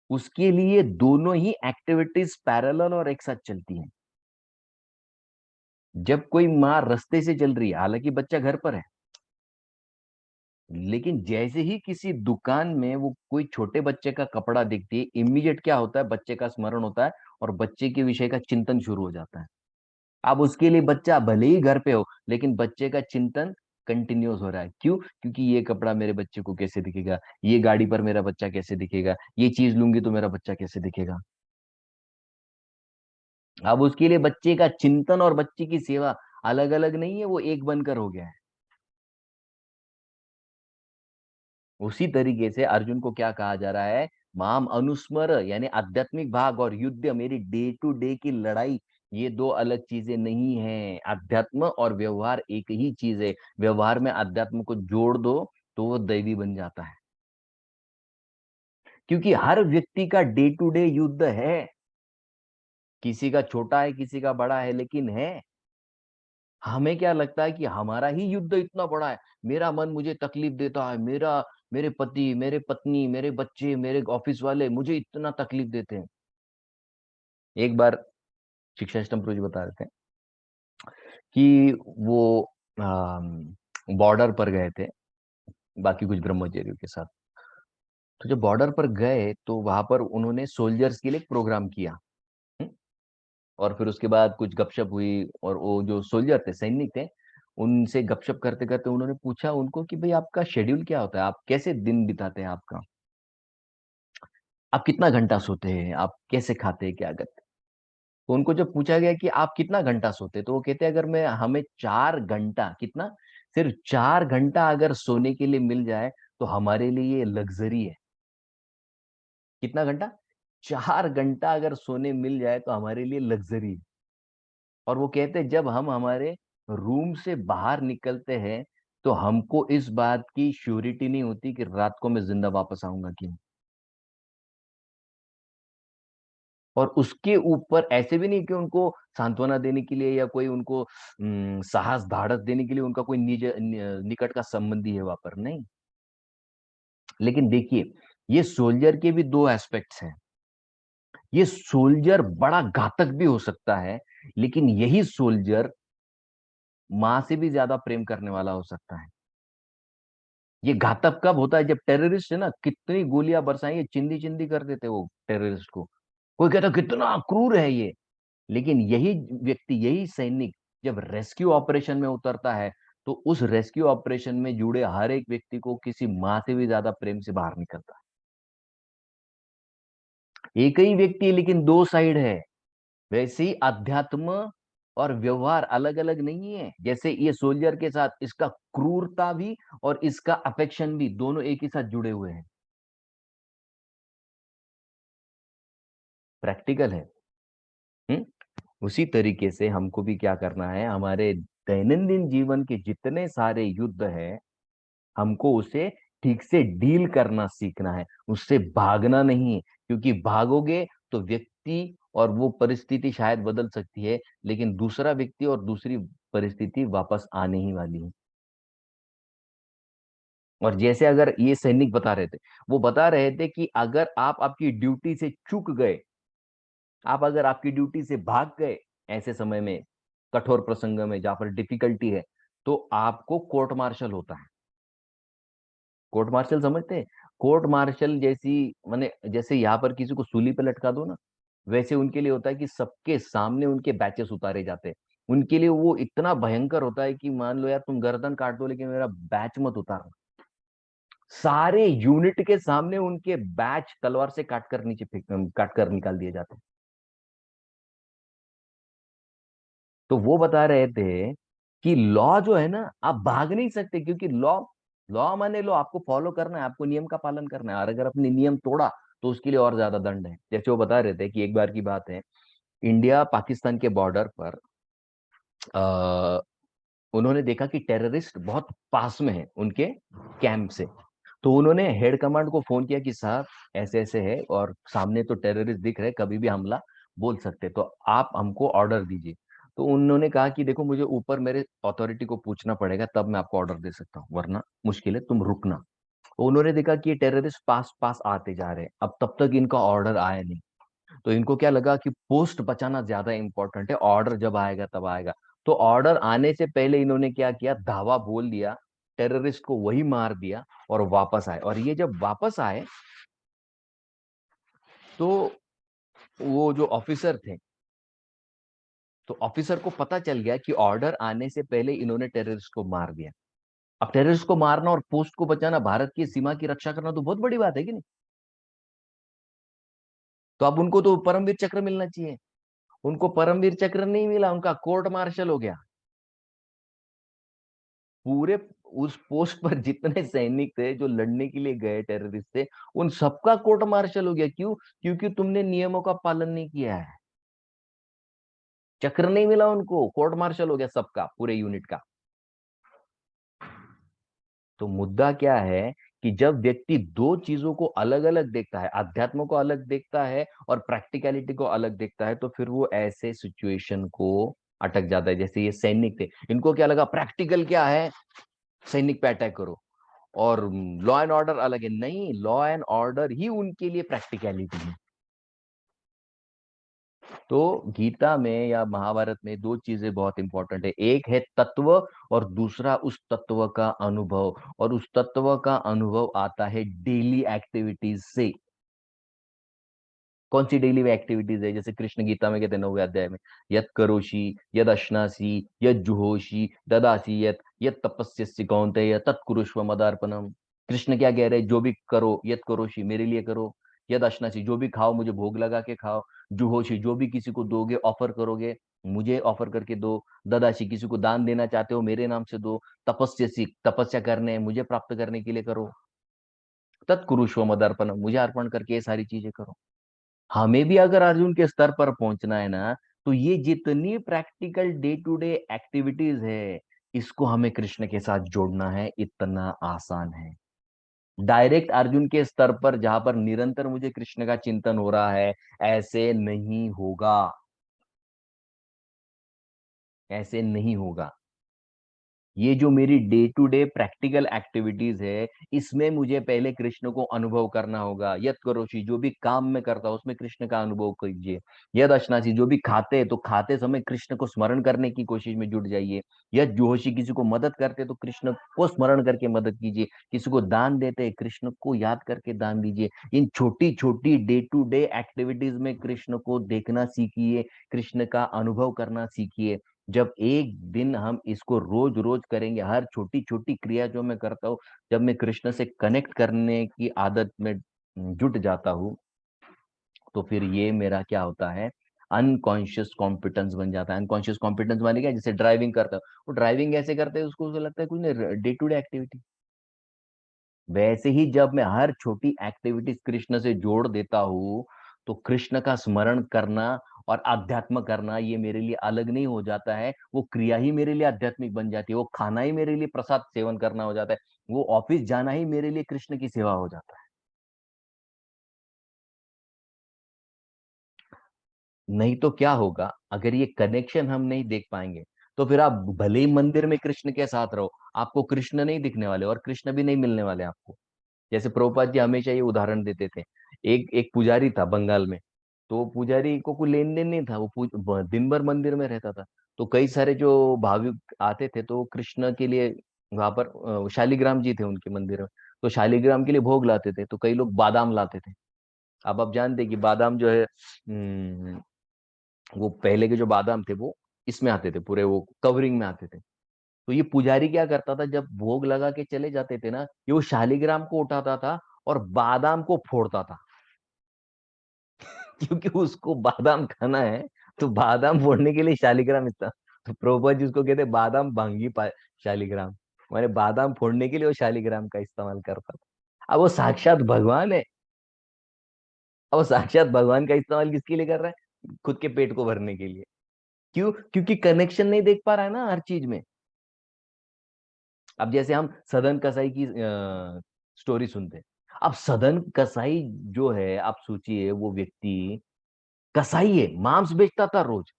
उसके लिए दोनों ही एक्टिविटीज पैरेलल और एक साथ चलती हैं। जब कोई माँ रास्ते से चल रही है, हालांकि बच्चा घर पर है, लेकिन जैसे ही किसी दुकान में वो कोई छोटे बच्चे का कपड़ा देखती है, इमीडिएट क्या होता है, बच्चे का स्मरण होता है और बच्चे के विषय का चिंतन शुरू हो जाता है। अब उसके लिए बच्चा भले ही घर पे हो, लेकिन बच्चे का चिंतन कंटिन्यूस हो रहा है। क्यों? क्योंकि ये कपड़ा मेरे बच्चे को कैसे दिखेगा, ये गाड़ी पर मेरा बच्चा कैसे दिखेगा, ये चीज लूंगी तो मेरा बच्चा कैसे दिखेगा। अब उसके लिए बच्चे का चिंतन और बच्चे की सेवा अलग अलग नहीं है, वो एक बनकर हो गया है। उसी तरीके से अर्जुन को क्या कहा जा रहा है, माम अनुस्मर यानी आध्यात्मिक भाग और युद्ध मेरी डे टू डे की लड़ाई, ये दो अलग चीजें नहीं है। अध्यात्म और व्यवहार एक ही चीज है। व्यवहार में अध्यात्म को जोड़ दो तो वो दैवी बन जाता है। क्योंकि हर व्यक्ति का डे टू डे युद्ध है। किसी का छोटा है, किसी का बड़ा है, लेकिन है। हमें क्या लगता है कि हमारा ही युद्ध इतना बड़ा है, मेरा मन मुझे तकलीफ देता है, मेरे पति, मेरे पत्नी, मेरे बच्चे, मेरे ऑफिस वाले मुझे इतना तकलीफ देते हैं। एक बार शिक्षा सिस्टम प्रोजी बता रहे थे कि वो बॉर्डर पर गए थे बाकी कुछ ब्रह्मचारियों के साथ। तो जब बॉर्डर पर गए तो वहां पर उन्होंने सोल्जर्स के लिए एक प्रोग्राम किया। हम्म, और फिर उसके बाद कुछ गपशप हुई और वो जो सोल्जर थे, सैनिक थे, उनसे गपशप करते करते उन्होंने पूछा उनको कि भाई आपका शेड्यूल क्या होता है, आप कैसे दिन बिताते हैं आपका, आप कितना घंटा सोते हैं, आप कैसे खाते हैं, क्या करते हैं। तो उनको जब पूछा गया कि आप कितना घंटा सोते हैं, तो वो कहते हैं अगर मैं हमें 4 घंटा, कितना, सिर्फ 4 घंटा अगर सोने के लिए मिल जाए तो हमारे लिए ये लग्जरी है। कितना घंटा? 4 घंटा अगर सोने मिल जाए तो हमारे लिए लग्जरी है। और वो कहते हैं जब हम हमारे रूम से बाहर निकलते हैं तो हमको इस बात की श्योरिटी नहीं होती कि रात को मैं जिंदा वापस आऊंगा कि नहीं। और उसके ऊपर ऐसे भी नहीं कि उनको सांत्वना देने के लिए या कोई उनको साहस धाड़स देने के लिए उनका कोई निकट का संबंधी है वहां पर, नहीं। लेकिन देखिए, ये सोल्जर के भी दो एस्पेक्ट्स हैं। ये सोल्जर बड़ा घातक भी हो सकता है, लेकिन यही सोल्जर माँ से भी ज्यादा प्रेम करने वाला हो सकता है। ये घातक कब होता है, जब टेररिस्ट है ना, कितनी गोलियां बरसाएं, ये चिंदी चिंदी कर देते वो टेररिस्ट को। कोई कहता कितना क्रूर है ये। लेकिन यही व्यक्ति, यही सैनिक जब रेस्क्यू ऑपरेशन में उतरता है तो उस रेस्क्यू ऑपरेशन में जुड़े हर एक व्यक्ति को किसी माँ से भी ज्यादा प्रेम से बाहर निकलता है। एक ही व्यक्ति है लेकिन दो साइड है। वैसे ही अध्यात्म और व्यवहार अलग अलग नहीं है। जैसे ये सोल्जर के साथ इसका क्रूरता भी और इसका अफेक्शन भी दोनों एक ही साथ जुड़े हुए हैं। प्रैक्टिकल है। हम्म। उसी तरीके से हमको भी क्या करना है, हमारे दैनंदिन जीवन के जितने सारे युद्ध है, हमको उसे ठीक से डील करना सीखना है, उससे भागना नहीं है। क्योंकि भागोगे तो व्यक्ति और वो परिस्थिति शायद बदल सकती है, लेकिन दूसरा व्यक्ति और दूसरी परिस्थिति वापस आने ही वाली है। और जैसे अगर ये सैनिक बता रहे थे, वो बता रहे थे कि अगर आप आपकी ड्यूटी से चूक गए, आप अगर आपकी ड्यूटी से भाग गए ऐसे समय में, कठोर प्रसंग में जहां पर डिफिकल्टी है, तो आपको कोर्ट मार्शल होता है। कोर्ट मार्शल समझते हैं? कोर्ट मार्शल जैसी, माने जैसे यहाँ पर किसी को सूली पे लटका दो ना, वैसे उनके लिए होता है कि सबके सामने उनके बैचेस उतारे जाते हैं। उनके लिए वो इतना भयंकर होता है कि मान लो यार तुम गर्दन काट दो लेकिन मेरा बैच मत उतारना। सारे यूनिट के सामने उनके बैच तलवार से काट कर नीचे फेंक, काट कर निकाल दिए जाते हैं। तो वो बता रहे थे कि लॉ जो है ना, आप भाग नहीं सकते, क्योंकि लॉ, लॉ माने लो आपको फॉलो करना है, आपको नियम का पालन करना है, और अगर अपने नियम तोड़ा तो उसके लिए और ज्यादा दंड है। जैसे वो बता रहे थे कि एक बार की बात है, इंडिया पाकिस्तान के बॉर्डर पर आ, उन्होंने देखा कि टेररिस्ट बहुत पास में है उनके कैंप से। तो उन्होंने हेड कमांड को फोन किया कि साहब ऐसे ऐसे है और सामने तो टेररिस्ट दिख रहे, कभी भी हमला बोल सकते, तो आप हमको ऑर्डर दीजिए। तो उन्होंने कहा कि देखो मुझे ऊपर मेरे अथॉरिटी को पूछना पड़ेगा, तब मैं आपको ऑर्डर दे सकता हूँ, वरना मुश्किल है, तुम रुकना। तो उन्होंने देखा कि ये टेररिस्ट पास पास आते जा रहे हैं, अब तब तक इनका ऑर्डर आया नहीं। तो इनको क्या लगा कि पोस्ट बचाना ज्यादा इंपॉर्टेंट है, ऑर्डर जब आएगा तब आएगा। तो ऑर्डर आने से पहले इन्होंने क्या किया, धावा बोल दिया, टेररिस्ट को वही मार दिया और वापस आए। और ये जब वापस आए तो वो जो ऑफिसर थे, तो ऑफिसर को पता चल गया कि ऑर्डर आने से पहले इन्होंने टेररिस्ट को मार दिया। अब टेररिस्ट को मारना और पोस्ट को बचाना, भारत की सीमा की रक्षा करना तो बहुत बड़ी बात है कि नहीं। तो अब उनको तो परमवीर चक्र मिलना चाहिए, उनको परमवीर चक्र नहीं मिला, उनका कोर्ट मार्शल हो गया। पूरे उस पोस्ट पर जितने सैनिक थे जो लड़ने के लिए गए टेररिस्ट थे, उन सबका कोर्ट मार्शल हो गया। क्यों? क्योंकि तुमने नियमों का पालन नहीं किया है। चक्र नहीं मिला उनको, कोर्ट मार्शल हो गया सबका, पूरे यूनिट का। तो मुद्दा क्या है कि जब व्यक्ति दो चीजों को अलग अलग देखता है, अध्यात्म को अलग देखता है और प्रैक्टिकलिटी को अलग देखता है, तो फिर वो ऐसे सिचुएशन को अटक जाता है। जैसे ये सैनिक थे, इनको क्या लगा प्रैक्टिकल क्या है, सैनिक पे अटैक करो, और लॉ एंड ऑर्डर अलग है। नहीं, लॉ एंड ऑर्डर ही उनके लिए प्रैक्टिकलिटी है। तो गीता में या महाभारत में दो चीजें बहुत इंपॉर्टेंट है, एक है तत्व और दूसरा उस तत्व का अनुभव। और उस तत्व का अनुभव आता है डेली एक्टिविटीज से। कौन सी डेली एक्टिविटीज है? जैसे कृष्ण गीता में कहते हैं 9वें अध्याय में, यत करोषि यद अश्नासी यद जुहोषि ददासी यत यत तपस्यसि कौन्तेय तत्कुरुष्व मदार्पणम। कृष्ण क्या कह रहे हैं? जो भी करो, यत करोषि मेरे लिए करो, यद अश्नासी जो भी खाओ मुझे भोग लगा के खाओ, जुहोषि जो भी किसी को दोगे, ऑफर करोगे, मुझे ऑफर करके दो, ददासी किसी को दान देना चाहते हो मेरे नाम से दो, तपस्यसि तपस्या करने मुझे प्राप्त करने के लिए करो, तत्कुरुष्व मदार्पणम मुझे अर्पण करके ये सारी चीजें करो। हमें भी अगर अर्जुन के स्तर पर पहुंचना है ना, तो ये जितनी practical day to day activities है, इसको हमें कृष्ण के साथ जोड़ना है, इतना आसान है। डायरेक्ट अर्जुन के स्तर पर जहां पर निरंतर मुझे कृष्ण का चिंतन हो रहा है, ऐसे नहीं होगा, ऐसे नहीं होगा। ये जो मेरी day to day practical activities है, इसमें मुझे पहले कृष्ण को अनुभव करना होगा। यत करोषि जो भी काम में करता हूं उसमें कृष्ण का अनुभव कीजिए। यद अश्नासी जो भी खाते हैं तो खाते समय कृष्ण को स्मरण करने की कोशिश में जुट जाइए। यद जुहोषि किसी को मदद करते तो कृष्ण को स्मरण करके मदद कीजिए। किसी को दान देते हैं, कृष्ण को याद करके दान दीजिए। इन छोटी छोटी डे टू डे एक्टिविटीज में कृष्ण को देखना सीखिए, कृष्ण का अनुभव करना सीखिए। जब एक दिन हम इसको रोज रोज करेंगे, हर छोटी छोटी क्रिया जो मैं करता हूँ, जब मैं कृष्ण से कनेक्ट करने की आदत में जुट जाता हूँ, तो फिर ये मेरा क्या होता है, अनकॉन्शियस कॉम्पिटेंस बन जाता है। अनकॉन्शियस कॉम्पिटेंस माने क्या? जैसे ड्राइविंग करता है, वो ड्राइविंग ऐसे करते हैं उसको लगता है कुछ नहीं, डे टू डे एक्टिविटी। वैसे ही जब मैं हर छोटी एक्टिविटीज कृष्ण से जोड़ देता हूँ, तो कृष्ण का स्मरण करना और अध्यात्म करना ये मेरे लिए अलग नहीं हो जाता है, वो क्रिया ही मेरे लिए आध्यात्मिक बन जाती है। वो खाना ही मेरे लिए प्रसाद सेवन करना हो जाता है, वो ऑफिस जाना ही मेरे लिए कृष्ण की सेवा हो जाता है। नहीं तो क्या होगा, अगर ये कनेक्शन हम नहीं देख पाएंगे, तो फिर आप भले ही मंदिर में कृष्ण के साथ रहो, आपको कृष्ण नहीं दिखने वाले और कृष्ण भी नहीं मिलने वाले आपको। जैसे प्रभुपाद जी हमेशा ये उदाहरण देते थे, एक एक पुजारी था बंगाल में। तो पुजारी को कोई लेन देन नहीं था, वो दिन भर मंदिर में रहता था। तो कई सारे जो भाविक आते थे, तो वो कृष्ण के लिए वहां पर शालिग्राम जी थे उनके मंदिर में, तो शालिग्राम के लिए भोग लाते थे। तो कई लोग बादाम लाते थे। अब आप जानते हैं कि बादाम जो है वो पहले के जो बादाम थे वो इसमें आते थे, पूरे वो कवरिंग में आते थे। तो ये पुजारी क्या करता था, जब भोग लगा के चले जाते थे ना, ये वो शालिग्राम को उठाता था और बादाम को फोड़ता था। क्योंकि उसको बादाम खाना है, तो बादाम फोड़ने के लिए शालिग्राम इतना, तो प्रभुपाद जी उसको कहते बादाम भांगी शालिग्राम, माने बादाम फोड़ने के लिए वो शालिग्राम का इस्तेमाल करता था। अब वो साक्षात भगवान है, अब वो साक्षात भगवान का इस्तेमाल किसके लिए कर रहा है, खुद के पेट को भरने के लिए। क्यों? क्योंकि कनेक्शन नहीं देख पा रहा है ना हर चीज में। अब जैसे हम सदन कसाई की स्टोरी सुनते हैं। अब सदन कसाई जो है, आप सोचिए, वो व्यक्ति कसाई है, मांस बेचता था रोज,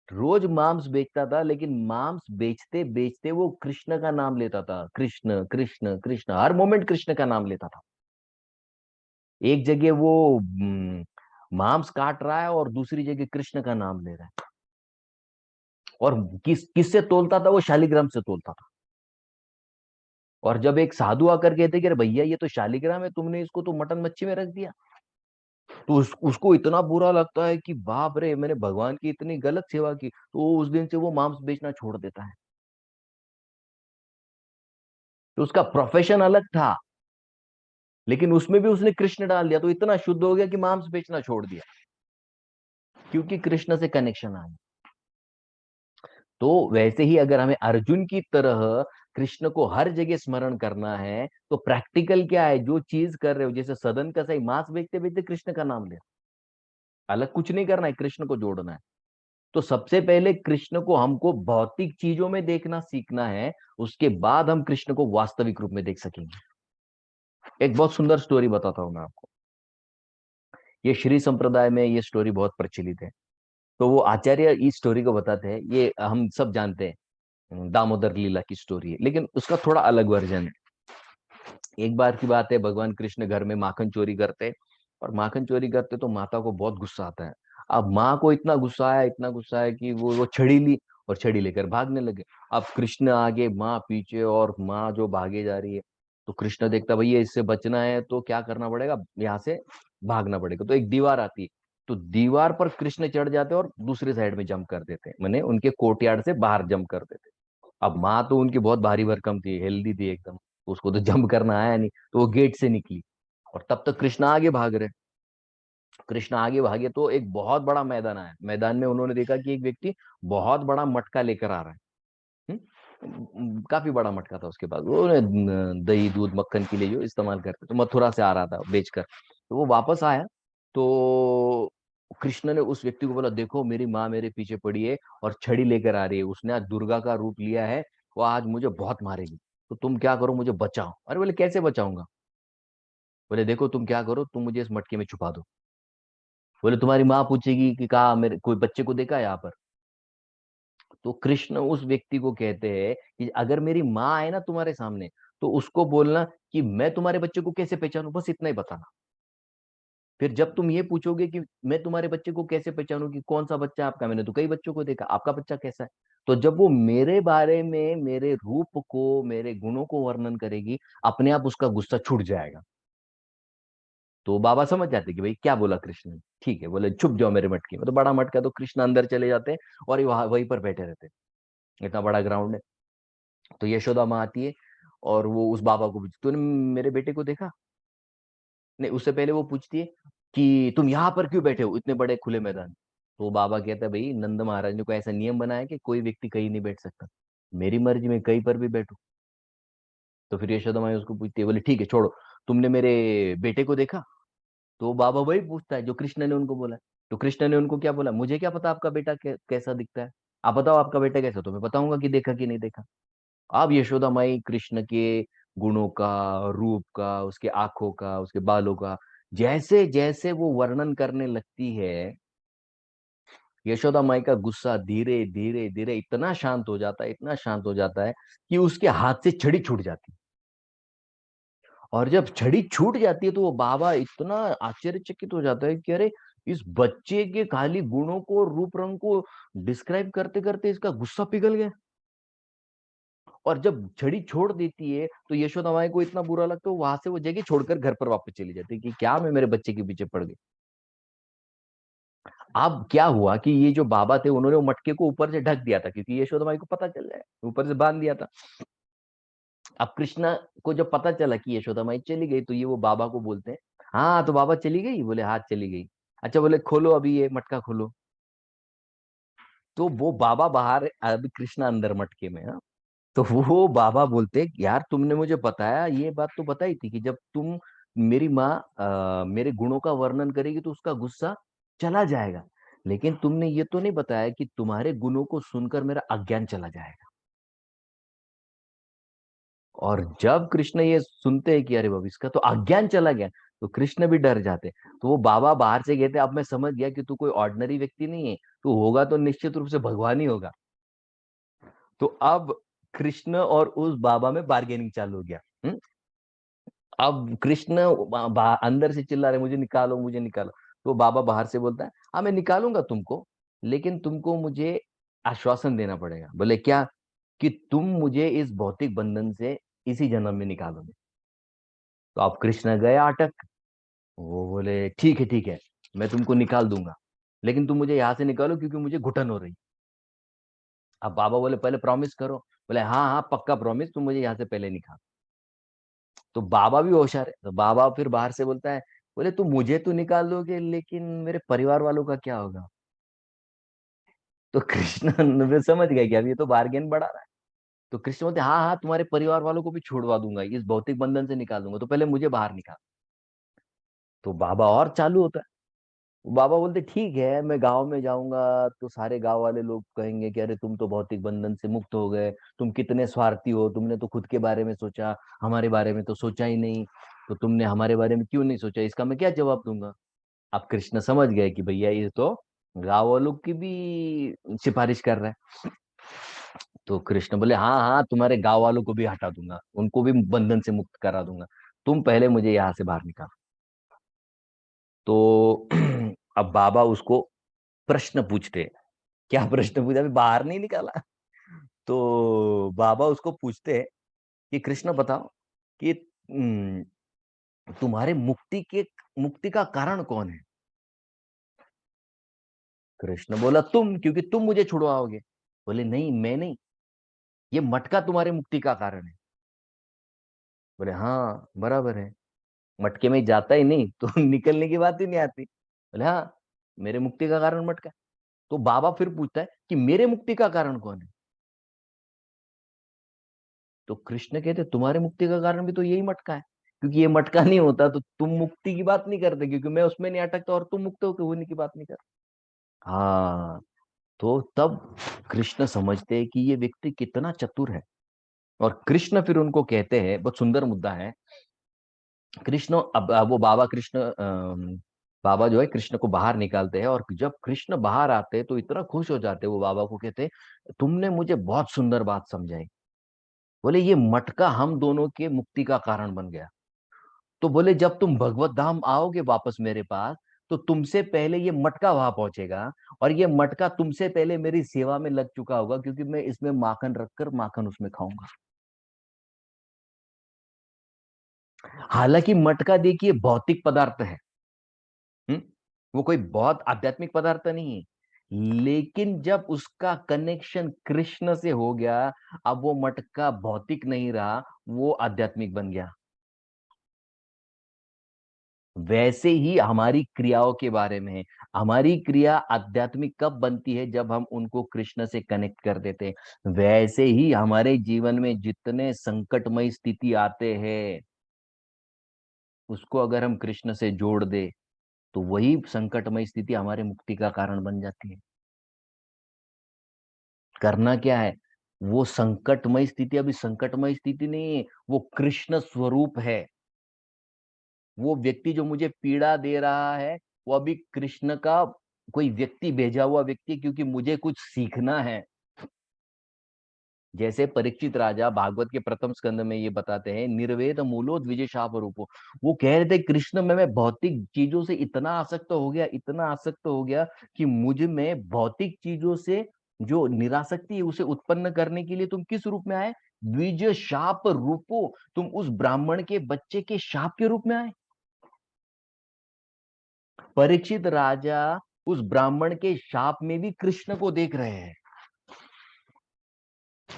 रोज मांस बेचता था, लेकिन मांस बेचते बेचते वो कृष्ण का नाम लेता था, कृष्ण कृष्ण कृष्ण, हर मोमेंट कृष्ण का नाम लेता था। एक जगह वो मांस काट रहा है और दूसरी जगह कृष्ण का नाम ले रहा है। और किससे तोलता था? वो शालिग्राम से तोलता था। और जब एक साधु आकर कहते कि अरे भैया ये तो शालिग्राम है, तुमने इसको तो मटन मच्छी में रख दिया, तो उसको इतना बुरा लगता है कि बाप रे, मैंने भगवान की इतनी गलत सेवा की, तो उस दिन से वो मांस बेचना छोड़ देता है। तो उसका प्रोफेशन अलग था, लेकिन उसमें भी उसने कृष्ण डाल दिया, तो इतना शुद्ध हो गया कि मांस बेचना छोड़ दिया, क्योंकि कृष्ण से कनेक्शन आ गया। तो वैसे ही अगर हमें अर्जुन की तरह कृष्ण को हर जगह स्मरण करना है, तो प्रैक्टिकल क्या है, जो चीज कर रहे हो, जैसे सदन का सही मांस बेचते बेचते कृष्ण का नाम ले, अलग कुछ नहीं करना है, कृष्ण को जोड़ना है। तो सबसे पहले कृष्ण को हमको भौतिक चीजों में देखना सीखना है, उसके बाद हम कृष्ण को वास्तविक रूप में देख सकेंगे। एक बहुत सुंदर स्टोरी बताता हूं मैं आपको। ये श्री संप्रदाय में ये स्टोरी बहुत प्रचलित है। तो वो आचार्य इस स्टोरी को बताते हैं, ये हम सब जानते हैं, दामोदर लीला की स्टोरी है, लेकिन उसका थोड़ा अलग वर्जन है। एक बार की बात है, भगवान कृष्ण घर में माखन चोरी करते, और माखन चोरी करते तो माता को बहुत गुस्सा आता है। अब माँ को इतना गुस्सा आया, इतना गुस्सा है कि वो छड़ी ली और छड़ी लेकर भागने लगे। अब कृष्ण आगे, माँ पीछे, और माँ जो भागे जा रही है। तो कृष्ण देखता भैया इससे बचना है तो क्या करना पड़ेगा, यहाँ से भागना पड़ेगा। तो एक दीवार आती है, तो दीवार पर कृष्ण चढ़ जाते और दूसरी साइड में जंप कर देते, मैंने उनके कोर्टयार्ड से बाहर जंप कर देते। अब माँ तो उनकी बहुत भारी भरकम थी, हेल्दी थी एकदम, उसको तो जंप करना आया नहीं, तो वो गेट से निकली। और तब तक कृष्ण आगे भाग रहे। कृष्ण आगे भागे तो एक बहुत बड़ा मैदान आया, मैदान में उन्होंने देखा कि एक व्यक्ति बहुत बड़ा मटका लेकर आ रहा है। काफी बड़ा मटका था उसके पास, वो दही दूध मक्खन के लिए जो इस्तेमाल करते, तो मथुरा से आ रहा था बेचकर। तो वो वापस आया, तो कृष्ण ने उस व्यक्ति को बोला, देखो मेरी माँ मेरे पीछे पड़ी है और छड़ी लेकर आ रही है, उसने आज दुर्गा का रूप लिया है, वो आज मुझे बहुत मारेगी, तो तुम क्या करो, मुझे बचाओ। अरे बोले कैसे बचाऊंगा? बोले देखो तुम क्या करो, तुम मुझे इस मटके में छुपा दो। बोले तुम्हारी माँ पूछेगी कि कहा मेरे कोई बच्चे को देखा है यहाँ पर? तो कृष्ण उस व्यक्ति को कहते हैं कि अगर मेरी माँ आए ना तुम्हारे सामने, तो उसको बोलना कि मैं तुम्हारे बच्चे को कैसे पहचानूं, बस इतना ही बताना। फिर जब तुम ये पूछोगे कि मैं तुम्हारे बच्चे को कैसे पहचानूं कि कौन सा बच्चा है आपका, मैंने तो कई बच्चों को देखा, आपका बच्चा कैसा है, तो जब वो मेरे बारे में, मेरे रूप को, मेरे गुणों को वर्णन करेगी, अपने आप उसका गुस्सा छूट जाएगा। तो बाबा समझ जाते कि भाई क्या बोला कृष्ण ने। ठीक है, बोले छुप जाओ मेरे मटके में, तो बड़ा मटका, तो कृष्ण अंदर चले जाते हैं और ये वहां वहीं पर बैठे रहते हैं। इतना बड़ा ग्राउंड है। तो यशोदा माँ आती है और वो उस बाबा को पूछती, तूने मेरे बेटे को देखा? नहीं, उससे पहले वो पूछती है कि तुम यहाँ पर क्यों बैठे हो इतने बड़े खुले मैदान। तो वो बाबा कहता है, भाई नंद महाराज ने कोई ऐसा नियम बनाया कि कोई व्यक्ति कहीं नहीं बैठ सकता, मेरी मर्जी में कहीं पर भी बैठू। तो फिर यशोदा माँ उसको पूछती है, बोले ठीक है छोड़ो, तुमने मेरे बेटे को देखा? तो बाबा वही पूछता है जो कृष्ण ने उनको बोला। तो कृष्ण ने उनको क्या बोला, मुझे क्या पता आपका बेटा कैसा दिखता है, आप बताओ आपका बेटा कैसा, तो मैं बताऊंगा कि देखा कि नहीं देखा। अब यशोदा माई कृष्ण के गुणों का, रूप का, उसके आंखों का, उसके बालों का जैसे जैसे वो वर्णन करने लगती है, यशोदा माई का गुस्सा धीरे धीरे धीरे इतना शांत हो जाता है, इतना शांत हो जाता है कि उसके हाथ से छड़ी छूट जाती है। और जब छड़ी छूट जाती है तो वो बाबा इतना आश्चर्यचकित हो जाता है कि अरे, इस बच्चे के खाली गुणों को, रूप रंग को डिस्क्राइब करते करते इसका गुस्सा पिघल गया। और जब छड़ी छोड़ देती है तो यशोदा माई को इतना बुरा लगता है, वहां से वो जगह छोड़कर घर पर वापस चली जाती है कि क्या मैं मेरे बच्चे के पीछे पड़ गई। अब क्या हुआ कि ये जो बाबा थे उन्होंने वो मटके को ऊपर से ढक दिया था, क्योंकि यशोदा माई को पता चल जाए, ऊपर से बांध दिया था। अब कृष्णा को जब पता चला कि यशोदा माई चली गई, तो ये वो बाबा को बोलते हैं, हाँ तो बाबा चली गई, बोले हाँ चली गई। अच्छा, बोले खोलो अभी ये मटका खोलो। तो वो बाबा बाहर है, अभी कृष्णा अंदर मटके में, हाँ। तो वो बाबा बोलते हैं, यार तुमने मुझे बताया, ये बात तो बताई थी कि जब तुम मेरी माँ मेरे गुणों का वर्णन करेगी तो उसका गुस्सा चला जाएगा, लेकिन तुमने ये तो नहीं बताया कि तुम्हारे गुणों को सुनकर मेरा अज्ञान चला जाएगा। और जब कृष्ण ये सुनते हैं कि अरे बाबा इसका तो अज्ञान चला गया, तो कृष्ण भी डर जाते। तो वो बाबा बाहर से कहते, अब मैं समझ गया कि तू कोई ऑर्डिनरी व्यक्ति नहीं है, तू होगा तो निश्चित रूप से भगवान ही होगा। तो अब कृष्ण और उस बाबा में बार्गेनिंग चालू हो गया। अब कृष्ण अंदर से चिल्ला रहे, मुझे निकालो मुझे निकालो। तो बाबा बाहर से बोलता है, हाँ मैं निकालूंगा तुमको, लेकिन तुमको मुझे आश्वासन देना पड़ेगा। बोले क्या? कि तुम मुझे इस भौतिक बंधन से इसी जन्म में निकालोगे। तो अब कृष्ण गए अटक। वो बोले ठीक है, मैं तुमको निकाल दूंगा, लेकिन तुम मुझे यहाँ से निकालो क्योंकि मुझे घुटन हो रही। अब बाबा बोले पहले प्रॉमिस करो। बोले हाँ हाँ पक्का प्रॉमिस, तुम मुझे यहाँ से पहले निकाल। तो बाबा भी होशियार है, तो बाबा फिर बाहर से बोलता है, बोले तुम मुझे तो निकाल दोगे, लेकिन मेरे परिवार वालों का क्या होगा? तो कृष्ण फिर समझ गया कि अब ये तो बार्गेन बढ़ा रहा है। तो कृष्ण बोलते हाँ हाँ, तुम्हारे परिवार वालों को भी छुड़वा दूंगा, इस भौतिक बंधन से निकाल दूंगा, तो पहले मुझे बाहर निकाल। तो बाबा और चालू होता है। बाबा बोलते ठीक है, मैं गांव में जाऊंगा तो सारे गांव वाले लोग कहेंगे कि अरे तुम तो भौतिक बंधन से मुक्त हो गए, तुम कितने स्वार्थी हो, तुमने तो खुद के बारे में सोचा, हमारे बारे में तो सोचा ही नहीं। तो तुमने हमारे बारे में क्यों नहीं सोचा, इसका मैं क्या जवाब दूंगा? अब कृष्ण समझ गए कि भैया ये तो गांव वालों की भी सिफारिश कर रहा है। तो कृष्ण बोले हाँ हाँ, तुम्हारे गांव वालों को भी हटा दूंगा, उनको भी बंधन से मुक्त करा दूंगा, तुम पहले मुझे यहाँ से बाहर निकाल। तो अब बाबा उसको प्रश्न पूछते हैं। क्या प्रश्न पूछा? अभी बाहर नहीं निकाला। तो बाबा उसको पूछते हैं कि कृष्ण बताओ कि तुम्हारे मुक्ति का कारण कौन है? कृष्ण बोला तुम, क्योंकि तुम मुझे छुड़वाओगे। बोले नहीं मैं नहीं, ये मटका तुम्हारे मुक्ति का कारण है। बोले हाँ बराबर है, मटके में जाता ही नहीं तो निकलने की बात ही नहीं आती। बोले हाँ, मेरे मुक्ति का कारण मटका। तो बाबा फिर पूछता है कि मेरे मुक्ति का कारण कौन है? तो कृष्ण कहते तुम्हारे मुक्ति का कारण भी तो यही मटका है, क्योंकि ये मटका नहीं होता तो तुम मुक्ति की बात नहीं करते, क्योंकि मैं उसमें नहीं अटकता और तुम मुक्त होने की बात नहीं कर। हाँ, तो तब कृष्ण समझते हैं कि ये व्यक्ति कितना चतुर है। और कृष्ण फिर उनको कहते हैं, बहुत सुंदर मुद्दा है। कृष्ण अब वो बाबा कृष्ण बाबा जो है कृष्ण को बाहर निकालते हैं, और जब कृष्ण बाहर आते हैं तो इतना खुश हो जाते हैं, वो बाबा को कहते हैं तुमने मुझे बहुत सुंदर बात समझाई। बोले ये मटका हम दोनों के मुक्ति का कारण बन गया। तो बोले जब तुम भगवत धाम आओगे वापस मेरे पास, तो तुमसे पहले ये मटका वहां पहुंचेगा, और ये मटका तुमसे पहले मेरी सेवा में लग चुका होगा, क्योंकि मैं इसमें माखन रखकर माखन उसमें खाऊंगा। हालांकि मटका देखिए भौतिक पदार्थ है, हम्म, वो कोई बहुत आध्यात्मिक पदार्थ नहीं है, लेकिन जब उसका कनेक्शन कृष्ण से हो गया, अब वो मटका भौतिक नहीं रहा, वो आध्यात्मिक बन गया। वैसे ही हमारी क्रियाओं के बारे में है। हमारी क्रिया आध्यात्मिक कब बनती है? जब हम उनको कृष्ण से कनेक्ट कर देते हैं। वैसे ही हमारे जीवन में जितने संकटमय स्थिति आते हैं, उसको अगर हम कृष्ण से जोड़ दे, तो वही संकटमय स्थिति हमारे मुक्ति का कारण बन जाती है। करना क्या है? वो संकटमय स्थिति अभी संकटमय स्थिति नहीं है, वो कृष्ण स्वरूप है। वो व्यक्ति जो मुझे पीड़ा दे रहा है, वो अभी कृष्ण का कोई व्यक्ति, भेजा हुआ व्यक्ति, क्योंकि मुझे कुछ सीखना है। जैसे परीक्षित राजा भागवत के प्रथम स्कंद में ये बताते हैं, निर्वेद मूलो द्विज शाप रूपो। वो कह रहे थे कृष्ण में मैं भौतिक चीजों से इतना आसक्त हो गया, इतना आसक्त हो गया, कि मुझ में भौतिक चीजों से जो निरासक्ति है उसे उत्पन्न करने के लिए तुम किस रूप में आए? द्विज शाप रूपो, तुम उस ब्राह्मण के बच्चे के शाप के रूप में आए। परीक्षित राजा उस ब्राह्मण के शाप में भी कृष्ण को देख रहे हैं।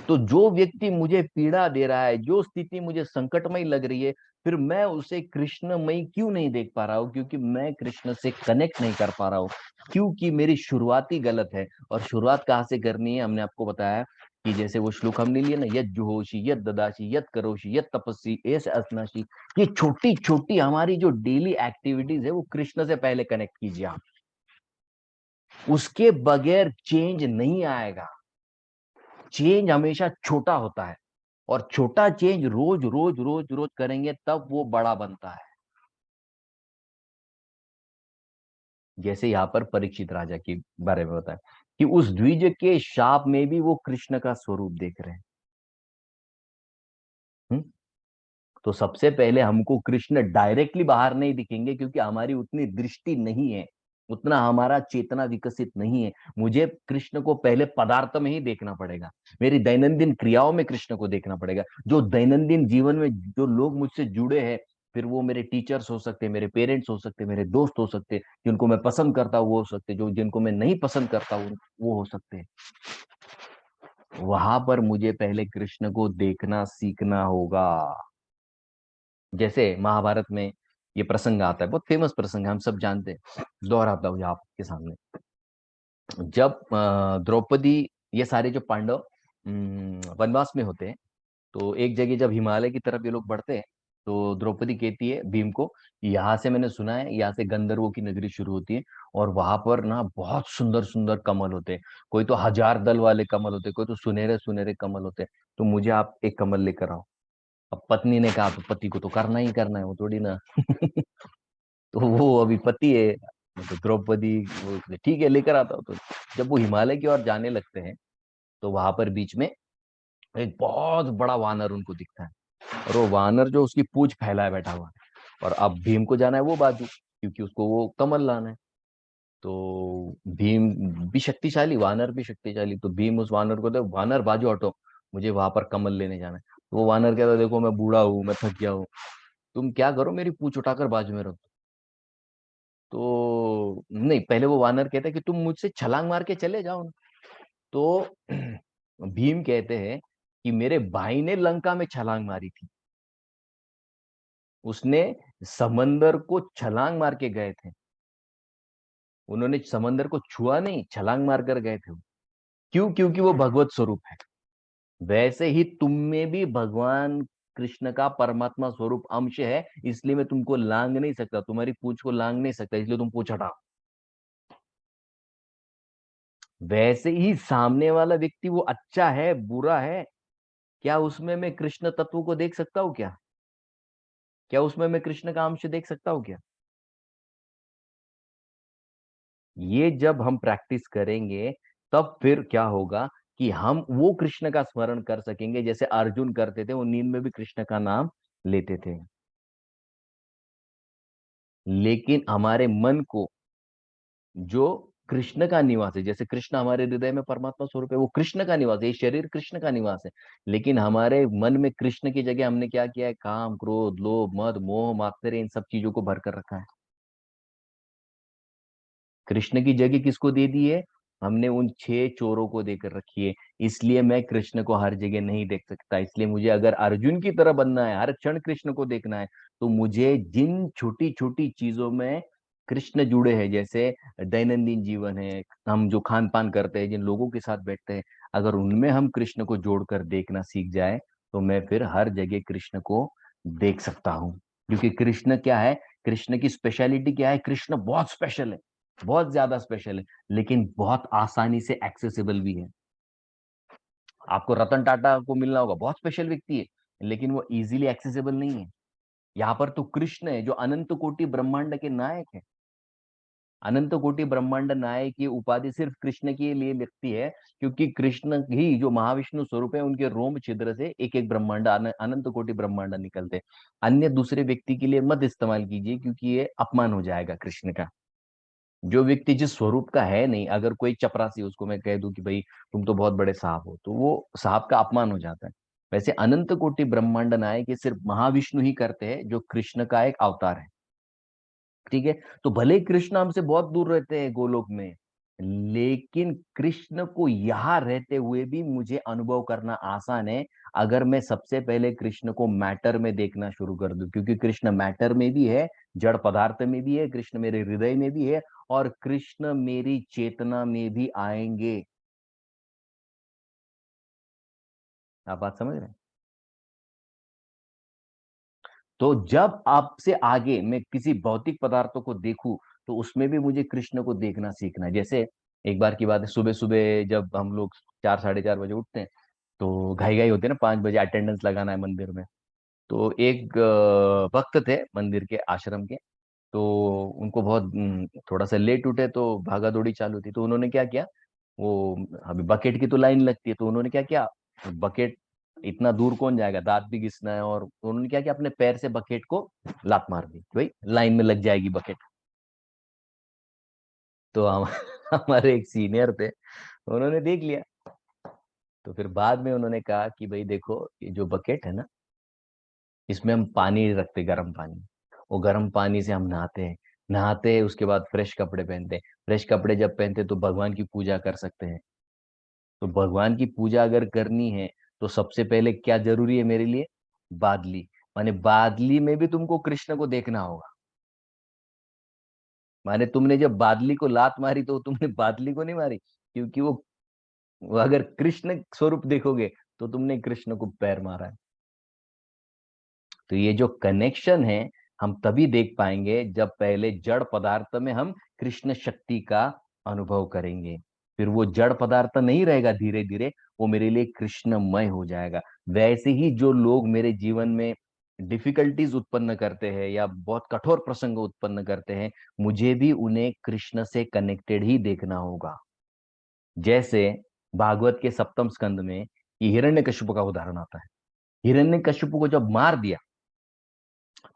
तो जो व्यक्ति मुझे पीड़ा दे रहा है, जो स्थिति मुझे संकटमय लग रही है, फिर मैं उसे कृष्णमयी क्यों नहीं देख पा रहा हूं? क्योंकि मैं कृष्ण से कनेक्ट नहीं कर पा रहा हूं, क्योंकि मेरी शुरुआती गलत है। और शुरुआत कहाँ से करनी है? हमने आपको बताया कि जैसे वो श्लोक हमने लिए ना, यद जुहोषि, यद ददासी, यद करोषि, यद तपस्वी, एस असनाशी। ये छोटी छोटी हमारी जो डेली एक्टिविटीज है, वो कृष्ण से पहले कनेक्ट कीजिए आप। उसके बगैर चेंज नहीं आएगा। चेंज हमेशा छोटा होता है, और छोटा चेंज रोज रोज रोज रोज करेंगे तब वो बड़ा बनता है। जैसे यहाँ पर परीक्षित राजा के बारे में बताया कि उस द्विज के शाप में भी वो कृष्ण का स्वरूप देख रहे हैं। हुँ? तो सबसे पहले हमको कृष्ण डायरेक्टली बाहर नहीं दिखेंगे, क्योंकि हमारी उतनी दृष्टि नहीं है, उतना हमारा चेतना विकसित नहीं है। मुझे कृष्ण को पहले पदार्थ में ही देखना पड़ेगा, मेरी दैनंदिन क्रियाओं में कृष्ण को देखना पड़ेगा। जो दैनंदिन जीवन में जो लोग मुझसे जुड़े हैं, फिर वो मेरे टीचर्स हो सकते हैं, मेरे पेरेंट्स हो सकते हैं, मेरे दोस्त हो सकते हैं, जिनको मैं पसंद करता हूँ वो हो सकते हैं, जो जिनको मैं नहीं पसंद करता हूँ वो हो सकते हैं। वहां पर मुझे पहले कृष्ण को देखना सीखना होगा। जैसे महाभारत में ये प्रसंग आता है, बहुत फेमस प्रसंग है, हम सब जानते हैं, दोहराता हूँ यहाँ आपके सामने। जब द्रौपदी, ये सारे जो पांडव वनवास में होते हैं, तो एक जगह जब हिमालय की तरफ ये लोग बढ़ते हैं, तो द्रौपदी कहती है भीम को, यहाँ से मैंने सुना है, यहाँ से गंधर्वों की नगरी शुरू होती है, और वहां पर ना बहुत सुंदर सुंदर कमल होते हैं। कोई तो 1000 दल वाले कमल होते हैं, कोई तो सुनहरे सुनहरे कमल होते हैं। तो मुझे आप एक कमल लेकर आओ। अब पत्नी ने कहा, तो पति को तो करना ही करना है, वो थोड़ी ना तो वो अभी पति है, तो द्रौपदी वो ठीक है लेकर आता हूँ। तो जब वो हिमालय की ओर जाने लगते हैं, तो वहां पर बीच में एक बहुत बड़ा वानर उनको दिखता है, और वो वानर जो उसकी पूंछ फैलाए बैठा हुआ है। और अब भीम को जाना है वो बाजू, क्योंकि उसको वो कमल लाना है। तो भीम भी शक्तिशाली, वानर भी शक्तिशाली, तो भीम उस वानर को दे, वानर बाजू हटो, मुझे वहां पर कमल लेने जाना है। तो वो वानर कहता है, देखो मैं बूढ़ा हूँ, मैं थक गया हूँ, तुम क्या करो, मेरी पूंछ उठाकर बाजू में रख दो। तो नहीं, पहले वो वानर कहता है कि तुम मुझसे छलांग मार के चले जाओ ना। तो भीम कहते हैं कि मेरे भाई ने लंका में छलांग मारी थी, उसने समंदर को छलांग मार के गए थे, उन्होंने समंदर को छुआ नहीं, छलांग मार कर गए थे। क्यों? क्योंकि वो भगवत स्वरूप है। वैसे ही तुम में भी भगवान कृष्ण का परमात्मा स्वरूप अंश है, इसलिए मैं तुमको लांग नहीं सकता, तुम्हारी पूंछ को लांग नहीं सकता, इसलिए तुम पूंछ हटाओ। वैसे ही सामने वाला व्यक्ति वो अच्छा है बुरा है, क्या उसमें मैं कृष्ण तत्व को देख सकता हूँ क्या? क्या उसमें मैं कृष्ण का अंश देख सकता हूँ क्या? ये जब हम प्रैक्टिस करेंगे, तब फिर क्या होगा कि हम वो कृष्ण का स्मरण कर सकेंगे, जैसे अर्जुन करते थे, वो नींद में भी कृष्ण का नाम लेते थे। लेकिन हमारे मन को, जो कृष्ण का निवास है, जैसे कृष्ण हमारे हृदय में परमात्मा स्वरूप है, वो कृष्ण का निवास है, ये शरीर कृष्ण का निवास है। लेकिन हमारे मन में कृष्ण की जगह हमने क्या किया है? काम, क्रोध, लोभ, मद, मोह, मात्सर्य, इन सब चीजों को भर कर रखा है। कृष्ण की जगह किसको दे दी है? हमने उन 6 चोरों को देकर रखी है। इसलिए मैं कृष्ण को हर जगह नहीं देख सकता, इसलिए मुझे अगर अर्जुन की तरह बनना है, हर क्षण कृष्ण को देखना है, तो मुझे जिन छोटी छोटी चीजों में कृष्ण जुड़े हैं, जैसे दैनंदिन जीवन है, हम जो खान पान करते हैं, जिन लोगों के साथ बैठते हैं, अगर उनमें हम कृष्ण को जोड़कर देखना सीख जाए, तो मैं फिर हर जगह कृष्ण को देख सकता हूँ। क्योंकि कृष्ण क्या है? कृष्ण की स्पेशलिटी क्या है? कृष्ण बहुत स्पेशल है, बहुत ज्यादा स्पेशल है, लेकिन बहुत आसानी से एक्सेसिबल भी है। आपको रतन टाटा को मिलना होगा, बहुत स्पेशल व्यक्ति है, लेकिन वो इजीली एक्सेसिबल नहीं है। यहाँ पर तो कृष्ण है, जो अनंत कोटि ब्रह्मांड के नायक है। अनंत कोटि ब्रह्मांड नायक की उपाधि सिर्फ कृष्ण के लिए लगती है, क्योंकि कृष्ण ही जो महाविष्णु स्वरूप है, उनके रोम छिद्र से एक एक ब्रह्मांड, अनंत कोटि ब्रह्मांड निकलते हैं। अन्य दूसरे व्यक्ति के लिए मत इस्तेमाल कीजिए, क्योंकि ये अपमान हो जाएगा कृष्ण का। जो व्यक्ति जिस स्वरूप का है नहीं, अगर कोई चपरासी उसको मैं कह दूं कि भाई तुम तो बहुत बड़े साहब हो, तो वो साहब का अपमान हो जाता है। वैसे अनंत कोटि ब्रह्मांड नायक ये सिर्फ महाविष्णु ही करते हैं, जो कृष्ण का एक अवतार है। ठीक है। तो भले ही कृष्ण हमसे बहुत दूर रहते हैं गोलोक में, लेकिन कृष्ण को यहाँ रहते हुए भी मुझे अनुभव करना आसान है, अगर मैं सबसे पहले कृष्ण को मैटर में देखना शुरू कर दूं, क्योंकि कृष्ण मैटर में भी है, जड़ पदार्थ में भी है, कृष्ण मेरे हृदय में भी है, और कृष्ण मेरी चेतना में भी आएंगे। आप बात समझ रहे हैं? तो जब आपसे आगे मैं किसी भौतिक पदार्थों को देखूं, तो उसमें भी मुझे कृष्ण को देखना सीखना है। जैसे एक बार की बात है, सुबह सुबह जब हम लोग 4 साढ़े 4 बजे उठते हैं, तो घाई घाई होती है ना, 5 बजे अटेंडेंस लगाना है मंदिर में। तो एक भक्त थे मंदिर के, आश्रम के। तो उनको बहुत थोड़ा सा लेट उठे, तो भागा दौड़ी चालू थी। तो उन्होंने क्या किया, वो अभी बकेट की तो लाइन लगती है, तो उन्होंने क्या किया, बकेट इतना दूर कौन जाएगा, दांत भी घिसना है, और उन्होंने क्या किया, अपने पैर से बकेट को लात मार दी, भाई लाइन में लग जाएगी बकेट। तो हम हमारे एक सीनियर थे, उन्होंने देख लिया। तो फिर बाद में उन्होंने कहा कि भाई देखो, ये जो बकेट है ना, इसमें हम पानी रखते, गर्म पानी। वो गर्म पानी से हम नहाते हैं, नहाते हैं उसके बाद फ्रेश कपड़े पहनते हैं, फ्रेश कपड़े जब पहनते हैं तो भगवान की पूजा कर सकते हैं। तो भगवान की पूजा अगर करनी है, तो सबसे पहले क्या जरूरी है मेरे लिए, बादली। माने बादली में भी तुमको कृष्ण को देखना होगा। माने तुमने जब बादली को लात मारी, तो तुमने बादली को नहीं मारी, क्योंकि वो अगर कृष्ण स्वरूप देखोगे, तो तुमने कृष्ण को पैर मारा है। तो ये जो कनेक्शन है, हम तभी देख पाएंगे जब पहले जड़ पदार्थ में हम कृष्ण शक्ति का अनुभव करेंगे। फिर वो जड़ पदार्थ नहीं रहेगा, धीरे धीरे वो मेरे लिए कृष्णमय हो जाएगा। वैसे ही जो लोग मेरे जीवन में डिफिकल्टीज उत्पन्न करते हैं या बहुत कठोर प्रसंग उत्पन्न करते हैं, मुझे भी उन्हें कृष्ण से कनेक्टेड ही देखना होगा। जैसे भागवत के सप्तम स्कंद में ये हिरण्यकशिपु का उदाहरण आता है। हिरण्यकशिपु को जब मार दिया,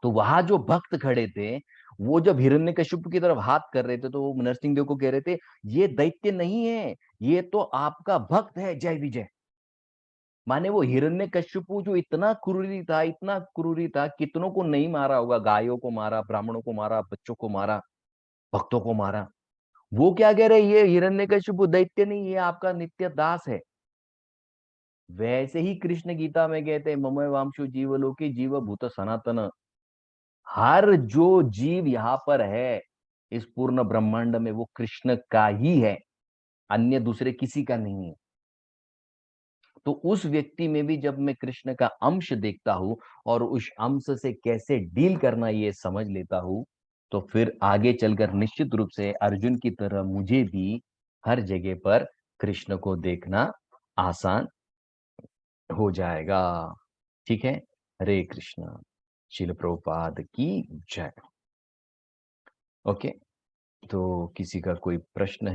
तो वहां जो भक्त खड़े थे, वो जब हिरण्यकशिपु की तरफ हाथ कर रहे थे, तो वो नरसिंह देव को कह रहे थे, ये दैत्य नहीं है, ये तो आपका भक्त है, जय विजय। माने वो हिरण्यकशिपु जो इतना क्रूरी था, इतना क्रूरी था, कितनों को नहीं मारा होगा, गायों को मारा, ब्राह्मणों को मारा, बच्चों को मारा, भक्तों को मारा। वो क्या कह रहे, ये हिरण्यकशिपु दैत्य नहीं, ये आपका नित्य दास है। वैसे ही कृष्ण गीता में कहते हैं, ममय वांशु जीवलोकी जीव भूत सनातन। हर जो जीव यहाँ पर है इस पूर्ण ब्रह्मांड में, वो कृष्ण का ही है, अन्य दूसरे किसी का नहीं है। तो उस व्यक्ति में भी जब मैं कृष्ण का अंश देखता हूं, और उस अंश से कैसे डील करना ये समझ लेता हूं, तो फिर आगे चलकर निश्चित रूप से अर्जुन की तरह मुझे भी हर जगह पर कृष्ण को देखना आसान हो जाएगा। ठीक है। हरे कृष्ण। शिल प्रभुपाद की जय। ओके। तो किसी का कोई प्रश्न है?